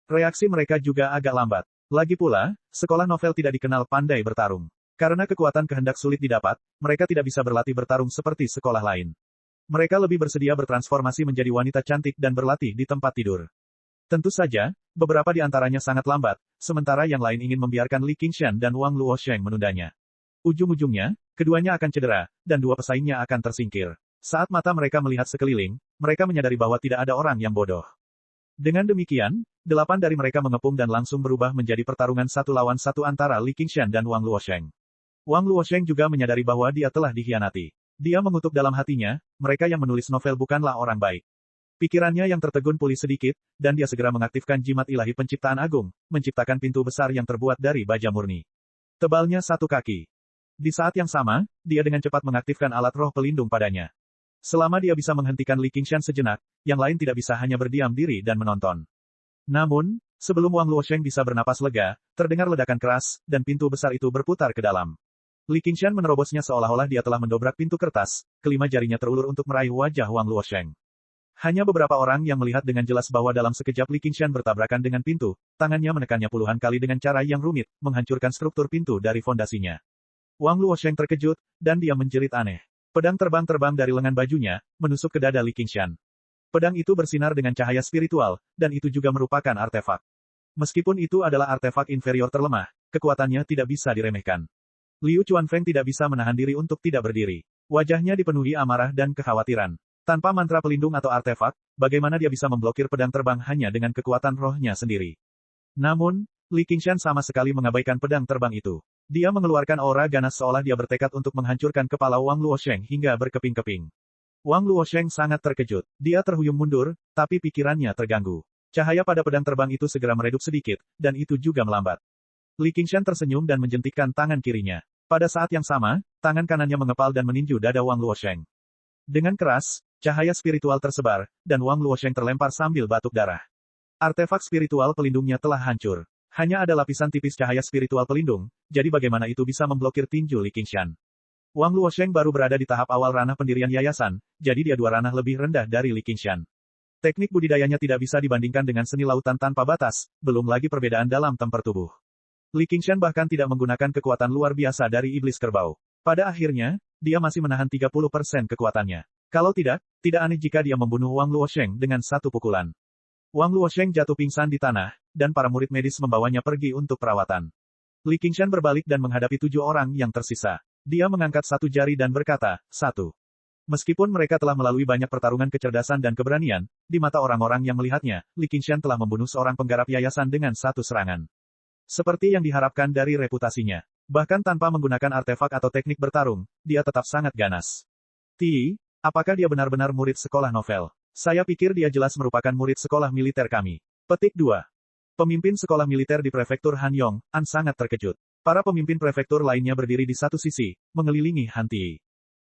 Reaksi mereka juga agak lambat. Lagi pula, sekolah novel tidak dikenal pandai bertarung. Karena kekuatan kehendak sulit didapat, mereka tidak bisa berlatih bertarung seperti sekolah lain. Mereka lebih bersedia bertransformasi menjadi wanita cantik dan berlatih di tempat tidur. Tentu saja, beberapa di antaranya sangat lambat, sementara yang lain ingin membiarkan Li Qingshan dan Wang Luosheng menundanya. Ujung-ujungnya, keduanya akan cedera, dan dua pesaingnya akan tersingkir. Saat mata mereka melihat sekeliling, mereka menyadari bahwa tidak ada orang yang bodoh. Dengan demikian, 8 dari mereka mengepung dan langsung berubah menjadi pertarungan 1 lawan 1 antara Li Qingshan dan Wang Luosheng. Wang Luosheng juga menyadari bahwa dia telah dikhianati. Dia mengutuk dalam hatinya, mereka yang menulis novel bukanlah orang baik. Pikirannya yang tertegun pulih sedikit, dan dia segera mengaktifkan jimat ilahi penciptaan agung, menciptakan pintu besar yang terbuat dari baja murni. Tebalnya 1 kaki. Di saat yang sama, dia dengan cepat mengaktifkan alat roh pelindung padanya. Selama dia bisa menghentikan Li Qingshan sejenak, yang lain tidak bisa hanya berdiam diri dan menonton. Namun, sebelum Wang Luosheng bisa bernapas lega, terdengar ledakan keras, dan pintu besar itu berputar ke dalam. Li Qingshan menerobosnya seolah-olah dia telah mendobrak pintu kertas, kelima jarinya terulur untuk meraih wajah Wang Luosheng. Hanya beberapa orang yang melihat dengan jelas bahwa dalam sekejap Li Qingshan bertabrakan dengan pintu, tangannya menekannya puluhan kali dengan cara yang rumit, menghancurkan struktur pintu dari fondasinya. Wang Luosheng terkejut, dan dia menjerit aneh. Pedang terbang dari lengan bajunya, menusuk ke dada Li Qingshan. Pedang itu bersinar dengan cahaya spiritual, dan itu juga merupakan artefak. Meskipun itu adalah artefak inferior terlemah, kekuatannya tidak bisa diremehkan. Liu Chuanfeng tidak bisa menahan diri untuk tidak berdiri. Wajahnya dipenuhi amarah dan kekhawatiran. Tanpa mantra pelindung atau artefak, bagaimana dia bisa memblokir pedang terbang hanya dengan kekuatan rohnya sendiri? Namun, Li Qingshan sama sekali mengabaikan pedang terbang itu. Dia mengeluarkan aura ganas seolah dia bertekad untuk menghancurkan kepala Wang Luosheng hingga berkeping-keping. Wang Luosheng sangat terkejut. Dia terhuyung mundur, tapi pikirannya terganggu. Cahaya pada pedang terbang itu segera meredup sedikit, dan itu juga melambat. Li Qingshan tersenyum dan menjentikkan tangan kirinya. Pada saat yang sama, tangan kanannya mengepal dan meninju dada Wang Luosheng. Dengan keras, cahaya spiritual tersebar, dan Wang Luosheng terlempar sambil batuk darah. Artefak spiritual pelindungnya telah hancur. Hanya ada lapisan tipis cahaya spiritual pelindung, jadi bagaimana itu bisa memblokir tinju Li Qingshan? Wang Luosheng baru berada di tahap awal ranah pendirian yayasan, jadi dia 2 ranah lebih rendah dari Li Qingshan. Teknik budidayanya tidak bisa dibandingkan dengan seni lautan tanpa batas, belum lagi perbedaan dalam temper tubuh. Li Qingshan bahkan tidak menggunakan kekuatan luar biasa dari iblis kerbau. Pada akhirnya, dia masih menahan 30% kekuatannya. Kalau tidak aneh jika dia membunuh Wang Luosheng dengan 1 pukulan. Wang Luosheng jatuh pingsan di tanah, dan para murid medis membawanya pergi untuk perawatan. Li Qingshan berbalik dan menghadapi 7 orang yang tersisa. Dia mengangkat 1 jari dan berkata, 1. Meskipun mereka telah melalui banyak pertarungan kecerdasan dan keberanian, di mata orang-orang yang melihatnya, Li Qingshan telah membunuh seorang penggarap yayasan dengan 1 serangan. Seperti yang diharapkan dari reputasinya. Bahkan tanpa menggunakan artefak atau teknik bertarung, dia tetap sangat ganas. Ti, apakah dia benar-benar murid sekolah novel? Saya pikir dia jelas merupakan murid sekolah militer kami. Petik 2. Pemimpin sekolah militer di prefektur Hanyong, An sangat terkejut. Para pemimpin prefektur lainnya berdiri di satu sisi, mengelilingi Han Ti.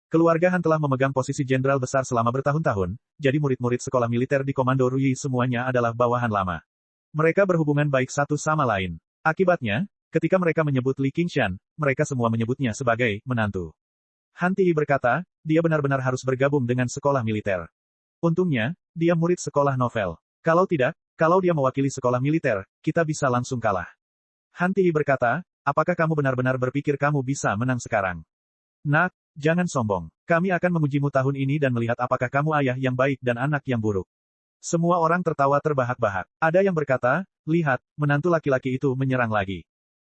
Keluarga Han telah memegang posisi jenderal besar selama bertahun-tahun, jadi murid-murid sekolah militer di Komando Ruyi semuanya adalah bawahan lama. Mereka berhubungan baik satu sama lain. Akibatnya, ketika mereka menyebut Li Qingshan, mereka semua menyebutnya sebagai menantu. Han Ti berkata, dia benar-benar harus bergabung dengan sekolah militer. Untungnya, dia murid sekolah novel. Kalau tidak, kalau dia mewakili sekolah militer, kita bisa langsung kalah. Han Ti berkata, apakah kamu benar-benar berpikir kamu bisa menang sekarang? Nak, jangan sombong. Kami akan mengujimu tahun ini dan melihat apakah kamu ayah yang baik dan anak yang buruk. Semua orang tertawa terbahak-bahak. Ada yang berkata, lihat, menantu laki-laki itu menyerang lagi.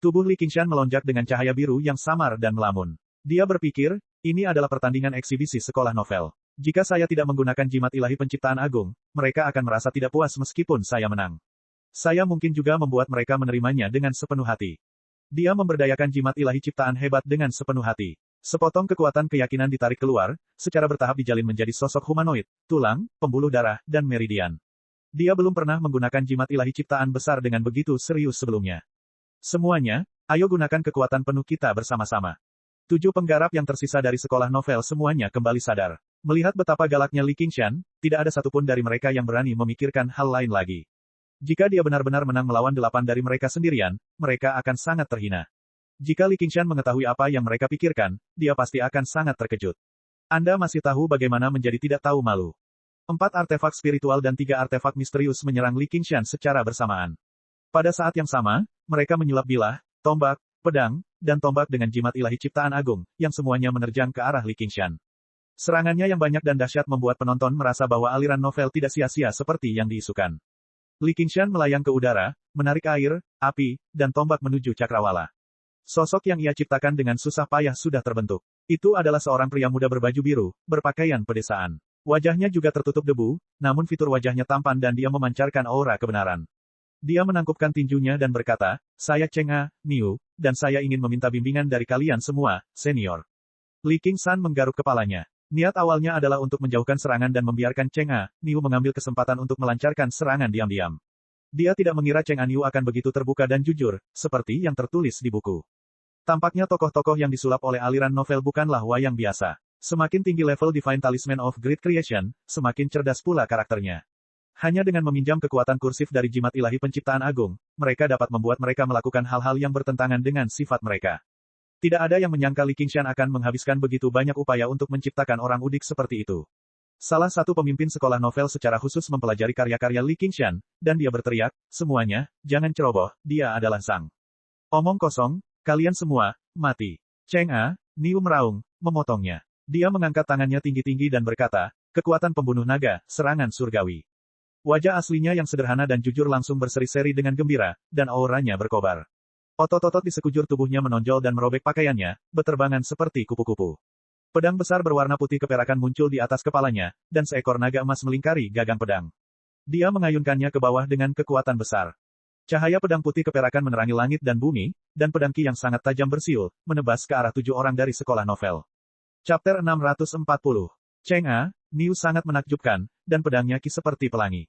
Tubuh Li Qingshan melonjak dengan cahaya biru yang samar dan melamun. Dia berpikir, ini adalah pertandingan eksibisi sekolah novel. Jika saya tidak menggunakan jimat ilahi penciptaan agung, mereka akan merasa tidak puas meskipun saya menang. Saya mungkin juga membuat mereka menerimanya dengan sepenuh hati. Dia memberdayakan jimat ilahi ciptaan hebat dengan sepenuh hati. Sepotong kekuatan keyakinan ditarik keluar, secara bertahap dijalin menjadi sosok humanoid, tulang, pembuluh darah, dan meridian. Dia belum pernah menggunakan jimat ilahi ciptaan besar dengan begitu serius sebelumnya. Semuanya, ayo gunakan kekuatan penuh kita bersama-sama. 7 penggarap yang tersisa dari sekolah novel semuanya kembali sadar. Melihat betapa galaknya Li Qingshan, tidak ada satupun dari mereka yang berani memikirkan hal lain lagi. Jika dia benar-benar menang melawan 8 dari mereka sendirian, mereka akan sangat terhina. Jika Li Qingshan mengetahui apa yang mereka pikirkan, dia pasti akan sangat terkejut. Anda masih tahu bagaimana menjadi tidak tahu malu. 4 artefak spiritual dan 3 artefak misterius menyerang Li Qingshan secara bersamaan. Pada saat yang sama, mereka menyulap bilah, tombak, pedang, dan tombak dengan jimat ilahi ciptaan agung, yang semuanya menerjang ke arah Li Qingshan. Serangannya yang banyak dan dahsyat membuat penonton merasa bahwa aliran novel tidak sia-sia seperti yang diisukan. Li Qingshan melayang ke udara, menarik air, api, dan tombak menuju cakrawala. Sosok yang ia ciptakan dengan susah payah sudah terbentuk. Itu adalah seorang pria muda berbaju biru, berpakaian pedesaan. Wajahnya juga tertutup debu, namun fitur wajahnya tampan dan dia memancarkan aura kebenaran. Dia menangkupkan tinjunya dan berkata, "Saya Cheng'a, Niu, dan saya ingin meminta bimbingan dari kalian semua, senior." Li Qingshan menggaruk kepalanya. Niat awalnya adalah untuk menjauhkan serangan dan membiarkan Cheng'a, Niu mengambil kesempatan untuk melancarkan serangan diam-diam. Dia tidak mengira Cheng'a Niu akan begitu terbuka dan jujur, seperti yang tertulis di buku. Tampaknya tokoh-tokoh yang disulap oleh aliran novel bukanlah wayang biasa. Semakin tinggi level Divine Talisman of Great Creation, semakin cerdas pula karakternya. Hanya dengan meminjam kekuatan kursif dari jimat ilahi penciptaan agung, mereka dapat membuat mereka melakukan hal-hal yang bertentangan dengan sifat mereka. Tidak ada yang menyangka Li Qingshan akan menghabiskan begitu banyak upaya untuk menciptakan orang udik seperti itu. Salah satu pemimpin sekolah novel secara khusus mempelajari karya-karya Li Qingshan, dan dia berteriak, "Semuanya, jangan ceroboh, dia adalah sang. Omong kosong, kalian semua, mati." Cheng'a, Niu meraung, memotongnya. Dia mengangkat tangannya tinggi-tinggi dan berkata, "Kekuatan pembunuh naga, serangan surgawi." Wajah aslinya yang sederhana dan jujur langsung berseri-seri dengan gembira, dan auranya berkobar. Otot-otot di sekujur tubuhnya menonjol dan merobek pakaiannya, beterbangan seperti kupu-kupu. Pedang besar berwarna putih keperakan muncul di atas kepalanya, dan seekor naga emas melingkari gagang pedang. Dia mengayunkannya ke bawah dengan kekuatan besar. Cahaya pedang putih keperakan menerangi langit dan bumi, dan pedang ki yang sangat tajam bersiul, menebas ke arah 7 orang dari sekolah novel. Chapter 640. Cheng'a, Niu sangat menakjubkan, dan pedangnya ki seperti pelangi.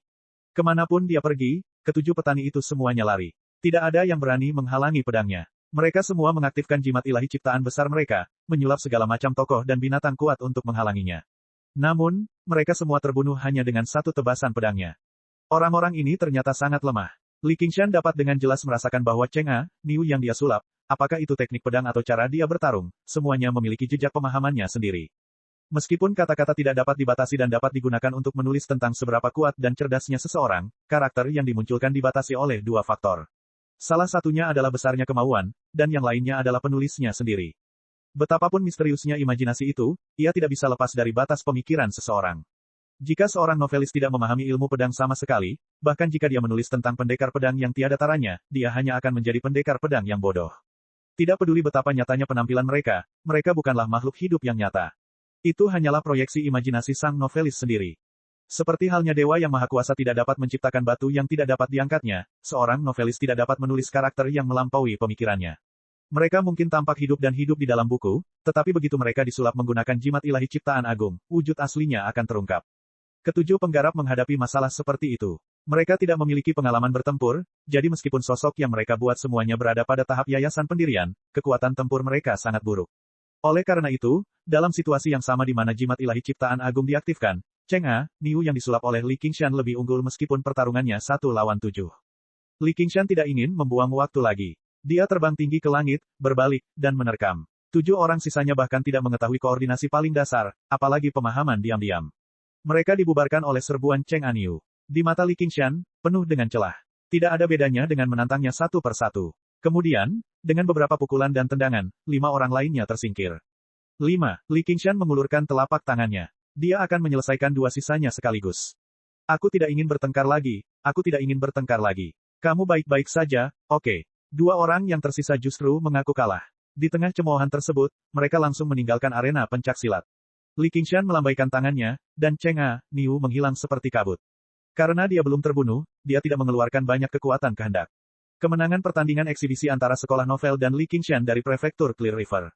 Kemanapun dia pergi, ketujuh petani itu semuanya lari. Tidak ada yang berani menghalangi pedangnya. Mereka semua mengaktifkan jimat ilahi ciptaan besar mereka, menyulap segala macam tokoh dan binatang kuat untuk menghalanginya. Namun, mereka semua terbunuh hanya dengan satu tebasan pedangnya. Orang-orang ini ternyata sangat lemah. Li Qingshan dapat dengan jelas merasakan bahwa Cheng'a, Niu yang dia sulap, apakah itu teknik pedang atau cara dia bertarung, semuanya memiliki jejak pemahamannya sendiri. Meskipun kata-kata tidak dapat dibatasi dan dapat digunakan untuk menulis tentang seberapa kuat dan cerdasnya seseorang, karakter yang dimunculkan dibatasi oleh 2 faktor. Salah satunya adalah besarnya kemauan, dan yang lainnya adalah penulisnya sendiri. Betapapun misteriusnya imajinasi itu, ia tidak bisa lepas dari batas pemikiran seseorang. Jika seorang novelis tidak memahami ilmu pedang sama sekali, bahkan jika dia menulis tentang pendekar pedang yang tiada taranya, dia hanya akan menjadi pendekar pedang yang bodoh. Tidak peduli betapa nyatanya penampilan mereka, mereka bukanlah makhluk hidup yang nyata. Itu hanyalah proyeksi imajinasi sang novelis sendiri. Seperti halnya dewa yang maha kuasa tidak dapat menciptakan batu yang tidak dapat diangkatnya, seorang novelis tidak dapat menulis karakter yang melampaui pemikirannya. Mereka mungkin tampak hidup dan hidup di dalam buku, tetapi begitu mereka disulap menggunakan jimat ilahi ciptaan agung, wujud aslinya akan terungkap. Ketujuh penggarap menghadapi masalah seperti itu. Mereka tidak memiliki pengalaman bertempur, jadi meskipun sosok yang mereka buat semuanya berada pada tahap yayasan pendirian, kekuatan tempur mereka sangat buruk. Oleh karena itu, dalam situasi yang sama di mana jimat ilahi ciptaan agung diaktifkan, Cheng'a, Niu yang disulap oleh Li Qingshan lebih unggul meskipun pertarungannya 1 lawan 7. Li Qingshan tidak ingin membuang waktu lagi. Dia terbang tinggi ke langit, berbalik, dan menerkam. 7 orang sisanya bahkan tidak mengetahui koordinasi paling dasar, apalagi pemahaman diam-diam. Mereka dibubarkan oleh serbuan Cheng'a Niu. Di mata Li Qingshan, penuh dengan celah. Tidak ada bedanya dengan menantangnya satu persatu. Kemudian, dengan beberapa pukulan dan tendangan, 5 orang lainnya tersingkir. 5. Li Qingshan mengulurkan telapak tangannya. Dia akan menyelesaikan 2 sisanya sekaligus. Aku tidak ingin bertengkar lagi, aku tidak ingin bertengkar lagi. Kamu baik-baik saja, oke. 2 orang yang tersisa justru mengaku kalah. Di tengah cemoohan tersebut, mereka langsung meninggalkan arena pencaksilat. Li Qingshan melambaikan tangannya, dan Cheng'a, Niu menghilang seperti kabut. Karena dia belum terbunuh, dia tidak mengeluarkan banyak kekuatan kehendak. Kemenangan pertandingan eksibisi antara sekolah novel dan Li Qingshan dari prefektur Clear River.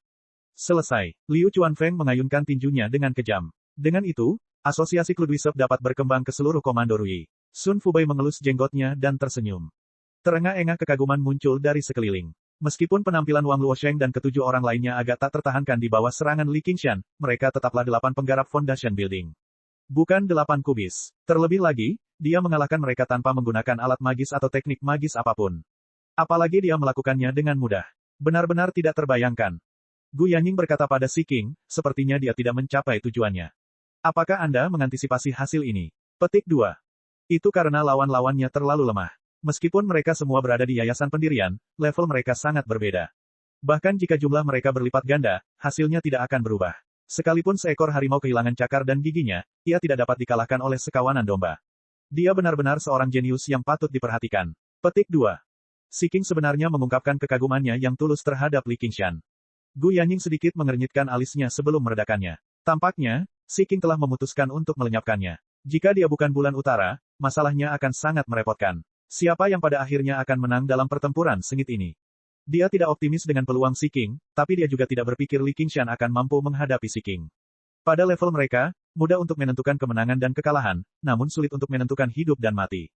Selesai. Liu Chuanfeng mengayunkan tinjunya dengan kejam. Dengan itu, asosiasi Cludwisep dapat berkembang ke seluruh komando Rui. Sun Fubei mengelus jenggotnya dan tersenyum. Terengah-engah kekaguman muncul dari sekeliling. Meskipun penampilan Wang Luosheng dan ketujuh orang lainnya agak tak tertahankan di bawah serangan Li Qingshan, mereka tetaplah 8 penggarap Foundation Building. Bukan 8 kubis. Terlebih lagi, dia mengalahkan mereka tanpa menggunakan alat magis atau teknik magis apapun. Apalagi dia melakukannya dengan mudah. Benar-benar tidak terbayangkan. Gu Yanying berkata pada Si King, sepertinya dia tidak mencapai tujuannya. Apakah Anda mengantisipasi hasil ini? Petik 2. Itu karena lawan-lawannya terlalu lemah. Meskipun mereka semua berada di yayasan pendirian, level mereka sangat berbeda. Bahkan jika jumlah mereka berlipat ganda, hasilnya tidak akan berubah. Sekalipun seekor harimau kehilangan cakar dan giginya, ia tidak dapat dikalahkan oleh sekawanan domba. Dia benar-benar seorang jenius yang patut diperhatikan. Petik 2. Si King sebenarnya mengungkapkan kekagumannya yang tulus terhadap Li Qingshan. Gu Yanying sedikit mengernyitkan alisnya sebelum meredakannya. Tampaknya, Si King telah memutuskan untuk melenyapkannya. Jika dia bukan bulan utara, masalahnya akan sangat merepotkan. Siapa yang pada akhirnya akan menang dalam pertempuran sengit ini? Dia tidak optimis dengan peluang Si King, tapi dia juga tidak berpikir Li Qingshan akan mampu menghadapi Si King. Pada level mereka, mudah untuk menentukan kemenangan dan kekalahan, namun sulit untuk menentukan hidup dan mati.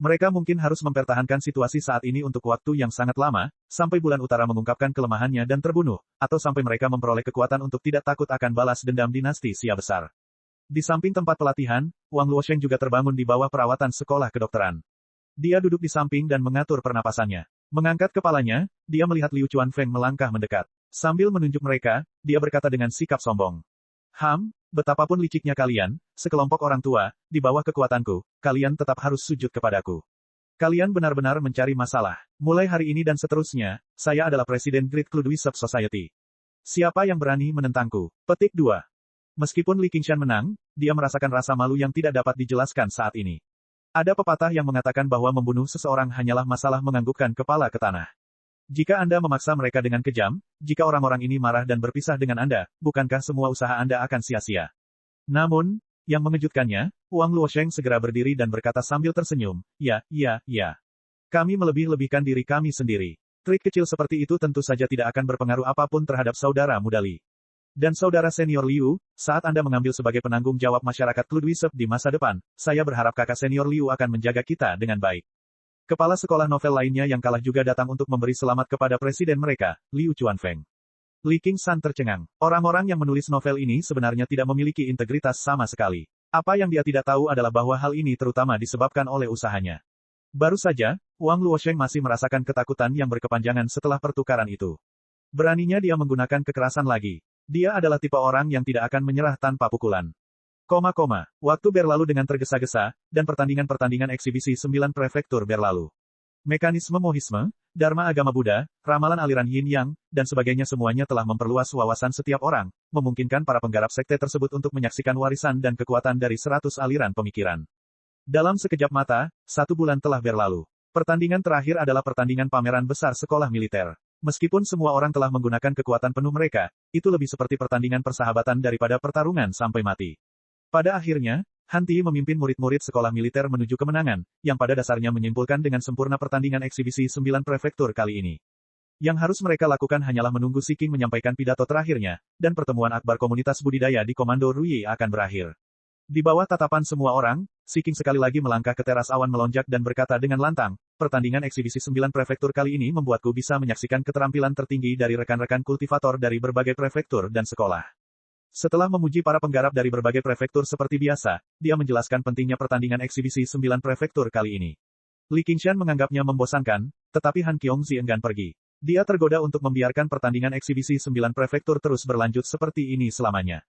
Mereka mungkin harus mempertahankan situasi saat ini untuk waktu yang sangat lama, sampai bulan utara mengungkapkan kelemahannya dan terbunuh, atau sampai mereka memperoleh kekuatan untuk tidak takut akan balas dendam dinasti Xia besar. Di samping tempat pelatihan, Wang Luosheng juga terbangun di bawah perawatan sekolah kedokteran. Dia duduk di samping dan mengatur pernapasannya. Mengangkat kepalanya, dia melihat Liu Chuanfeng melangkah mendekat. Sambil menunjuk mereka, dia berkata dengan sikap sombong. Betapapun liciknya kalian, sekelompok orang tua, di bawah kekuatanku, kalian tetap harus sujud kepadaku. Kalian benar-benar mencari masalah. Mulai hari ini dan seterusnya, saya adalah Presiden Great Cloud Wisp Society. Siapa yang berani menentangku? Petik 2. Meskipun Li Qingshan menang, dia merasakan rasa malu yang tidak dapat dijelaskan saat ini. Ada pepatah yang mengatakan bahwa membunuh seseorang hanyalah masalah menganggukkan kepala ke tanah. Jika Anda memaksa mereka dengan kejam, jika orang-orang ini marah dan berpisah dengan Anda, bukankah semua usaha Anda akan sia-sia? Namun, yang mengejutkannya, Wang Luosheng segera berdiri dan berkata sambil tersenyum, ya. Kami melebih-lebihkan diri kami sendiri. Trik kecil seperti itu tentu saja tidak akan berpengaruh apapun terhadap saudara muda Li. Dan saudara senior Liu, saat Anda mengambil sebagai penanggung jawab masyarakat Cloud Wisp di masa depan, saya berharap kakak senior Liu akan menjaga kita dengan baik. Kepala sekolah novel lainnya yang kalah juga datang untuk memberi selamat kepada presiden mereka, Liu Chuanfeng. Li Qingshan tercengang. Orang-orang yang menulis novel ini sebenarnya tidak memiliki integritas sama sekali. Apa yang dia tidak tahu adalah bahwa hal ini terutama disebabkan oleh usahanya. Baru saja, Wang Luosheng masih merasakan ketakutan yang berkepanjangan setelah pertukaran itu. Beraninya dia menggunakan kekerasan lagi. Dia adalah tipe orang yang tidak akan menyerah tanpa pukulan. Waktu berlalu dengan tergesa-gesa, dan pertandingan-pertandingan eksibisi 9 prefektur berlalu. Mekanisme Mohisme, Dharma agama Buddha, ramalan aliran Yin Yang, dan sebagainya semuanya telah memperluas wawasan setiap orang, memungkinkan para penggarap sekte tersebut untuk menyaksikan warisan dan kekuatan dari 100 aliran pemikiran. Dalam sekejap mata, 1 bulan telah berlalu. Pertandingan terakhir adalah pertandingan pameran besar sekolah militer. Meskipun semua orang telah menggunakan kekuatan penuh mereka, itu lebih seperti pertandingan persahabatan daripada pertarungan sampai mati. Pada akhirnya, Han Ti memimpin murid-murid sekolah militer menuju kemenangan, yang pada dasarnya menyimpulkan dengan sempurna pertandingan eksibisi 9 prefektur kali ini. Yang harus mereka lakukan hanyalah menunggu Si King menyampaikan pidato terakhirnya, dan pertemuan akbar komunitas budidaya di Komando Ruyi akan berakhir. Di bawah tatapan semua orang, Si King sekali lagi melangkah ke teras awan melonjak dan berkata dengan lantang, pertandingan eksibisi 9 prefektur kali ini membuatku bisa menyaksikan keterampilan tertinggi dari rekan-rekan kultivator dari berbagai prefektur dan sekolah. Setelah memuji para penggarap dari berbagai prefektur seperti biasa, dia menjelaskan pentingnya pertandingan eksibisi 9 prefektur kali ini. Li Qingshan menganggapnya membosankan, tetapi Han Qiongzi enggan pergi. Dia tergoda untuk membiarkan pertandingan eksibisi 9 prefektur terus berlanjut seperti ini selamanya.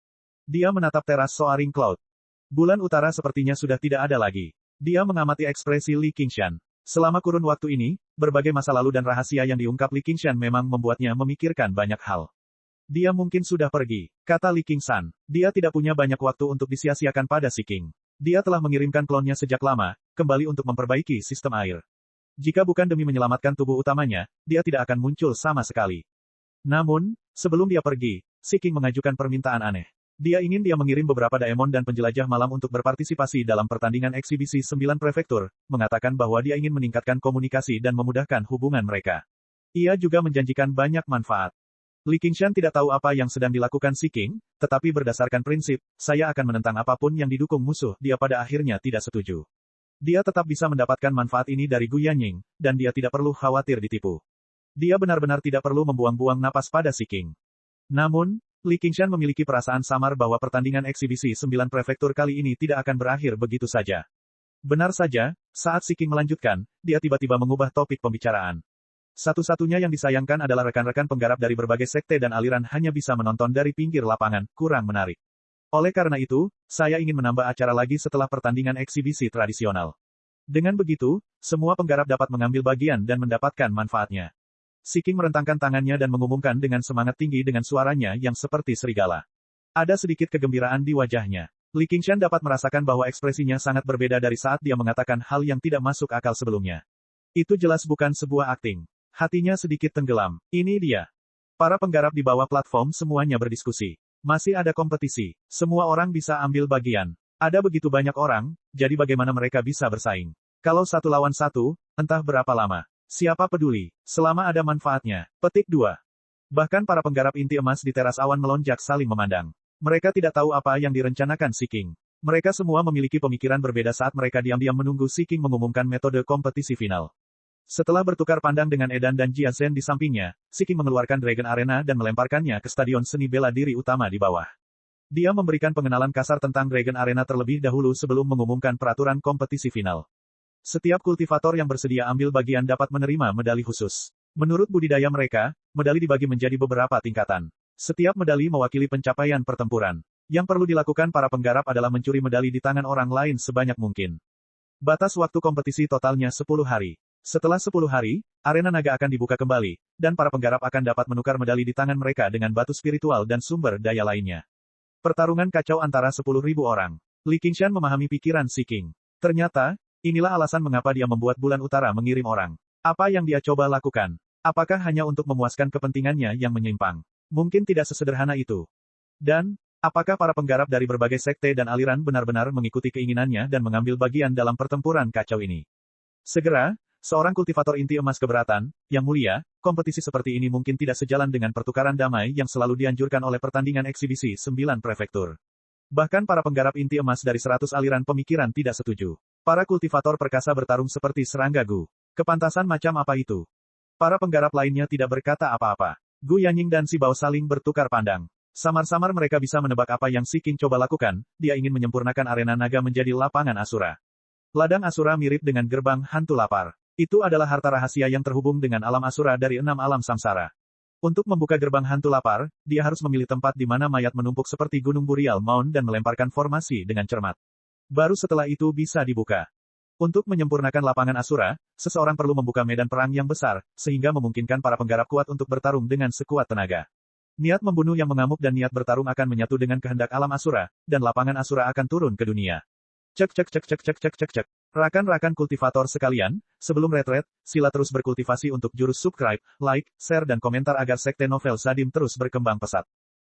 Dia menatap teras Soaring Cloud. Bulan utara sepertinya sudah tidak ada lagi. Dia mengamati ekspresi Li Qingshan. Selama kurun waktu ini, berbagai masa lalu dan rahasia yang diungkap Li Qingshan memang membuatnya memikirkan banyak hal. Dia mungkin sudah pergi, kata Li Qingshan. Dia tidak punya banyak waktu untuk disia-siakan pada Si King. Dia telah mengirimkan klonnya sejak lama, kembali untuk memperbaiki sistem air. Jika bukan demi menyelamatkan tubuh utamanya, dia tidak akan muncul sama sekali. Namun, sebelum dia pergi, Si King mengajukan permintaan aneh. Dia mengirim beberapa daemon dan penjelajah malam untuk berpartisipasi dalam pertandingan eksibisi 9 prefektur, mengatakan bahwa dia ingin meningkatkan komunikasi dan memudahkan hubungan mereka. Ia juga menjanjikan banyak manfaat. Li Qingshan tidak tahu apa yang sedang dilakukan Si King, tetapi berdasarkan prinsip, saya akan menentang apapun yang didukung musuh, dia pada akhirnya tidak setuju. Dia tetap bisa mendapatkan manfaat ini dari Gu Yanying, dan dia tidak perlu khawatir ditipu. Dia benar-benar tidak perlu membuang-buang napas pada Si King. Namun, Li Qingshan memiliki perasaan samar bahwa pertandingan eksibisi 9 prefektur kali ini tidak akan berakhir begitu saja. Benar saja, saat Si King melanjutkan, dia tiba-tiba mengubah topik pembicaraan. Satu-satunya yang disayangkan adalah rekan-rekan penggarap dari berbagai sekte dan aliran hanya bisa menonton dari pinggir lapangan, kurang menarik. Oleh karena itu, saya ingin menambah acara lagi setelah pertandingan eksibisi tradisional. Dengan begitu, semua penggarap dapat mengambil bagian dan mendapatkan manfaatnya. Siking merentangkan tangannya dan mengumumkan dengan semangat tinggi dengan suaranya yang seperti serigala. Ada sedikit kegembiraan di wajahnya. Li Qingshan dapat merasakan bahwa ekspresinya sangat berbeda dari saat dia mengatakan hal yang tidak masuk akal sebelumnya. Itu jelas bukan sebuah akting. Hatinya sedikit tenggelam. Ini dia. Para penggarap di bawah platform semuanya berdiskusi. Masih ada kompetisi. Semua orang bisa ambil bagian. Ada begitu banyak orang, jadi bagaimana mereka bisa bersaing? Kalau 1 lawan 1, entah berapa lama. Siapa peduli? Selama ada manfaatnya. Petik 2. Bahkan para penggarap inti emas di teras awan melonjak saling memandang. Mereka tidak tahu apa yang direncanakan Siking. Mereka semua memiliki pemikiran berbeda saat mereka diam-diam menunggu Siking mengumumkan metode kompetisi final. Setelah bertukar pandang dengan Edan dan Jia Zhen di sampingnya, Siking mengeluarkan Dragon Arena dan melemparkannya ke stadion seni bela diri utama di bawah. Dia memberikan pengenalan kasar tentang Dragon Arena terlebih dahulu sebelum mengumumkan peraturan kompetisi final. Setiap kultivator yang bersedia ambil bagian dapat menerima medali khusus. Menurut budidaya mereka, medali dibagi menjadi beberapa tingkatan. Setiap medali mewakili pencapaian pertempuran. Yang perlu dilakukan para penggarap adalah mencuri medali di tangan orang lain sebanyak mungkin. Batas waktu kompetisi totalnya 10 hari. Setelah 10 hari, arena naga akan dibuka kembali, dan para penggarap akan dapat menukar medali di tangan mereka dengan batu spiritual dan sumber daya lainnya. Pertarungan kacau antara 10.000 orang. Li Qingshan memahami pikiran Siking. Ternyata, inilah alasan mengapa dia membuat Bulan Utara mengirim orang. Apa yang dia coba lakukan? Apakah hanya untuk memuaskan kepentingannya yang menyimpang? Mungkin tidak sesederhana itu. Dan, apakah para penggarap dari berbagai sekte dan aliran benar-benar mengikuti keinginannya dan mengambil bagian dalam pertempuran kacau ini? Segera, seorang kultivator inti emas keberatan, yang mulia, kompetisi seperti ini mungkin tidak sejalan dengan pertukaran damai yang selalu dianjurkan oleh pertandingan eksibisi 9 prefektur. Bahkan para penggarap inti emas dari 100 aliran pemikiran tidak setuju. Para kultivator perkasa bertarung seperti serangga Gu. Kepantasan macam apa itu? Para penggarap lainnya tidak berkata apa-apa. Gu Yanying dan Si Bao saling bertukar pandang. Samar-samar mereka bisa menebak apa yang Siking coba lakukan, dia ingin menyempurnakan arena naga menjadi lapangan Asura. Ladang Asura mirip dengan gerbang hantu lapar. Itu adalah harta rahasia yang terhubung dengan alam Asura dari 6 alam samsara. Untuk membuka gerbang hantu lapar, dia harus memilih tempat di mana mayat menumpuk seperti Gunung Burial Mound dan melemparkan formasi dengan cermat. Baru setelah itu bisa dibuka. Untuk menyempurnakan lapangan Asura, seseorang perlu membuka medan perang yang besar, sehingga memungkinkan para penggarap kuat untuk bertarung dengan sekuat tenaga. Niat membunuh yang mengamuk dan niat bertarung akan menyatu dengan kehendak alam Asura, dan lapangan Asura akan turun ke dunia. Cek. Rakan-rakan kultivator sekalian, sebelum retret, sila terus berkultivasi untuk jurus subscribe, like, share dan komentar agar sekte novel Sadim terus berkembang pesat.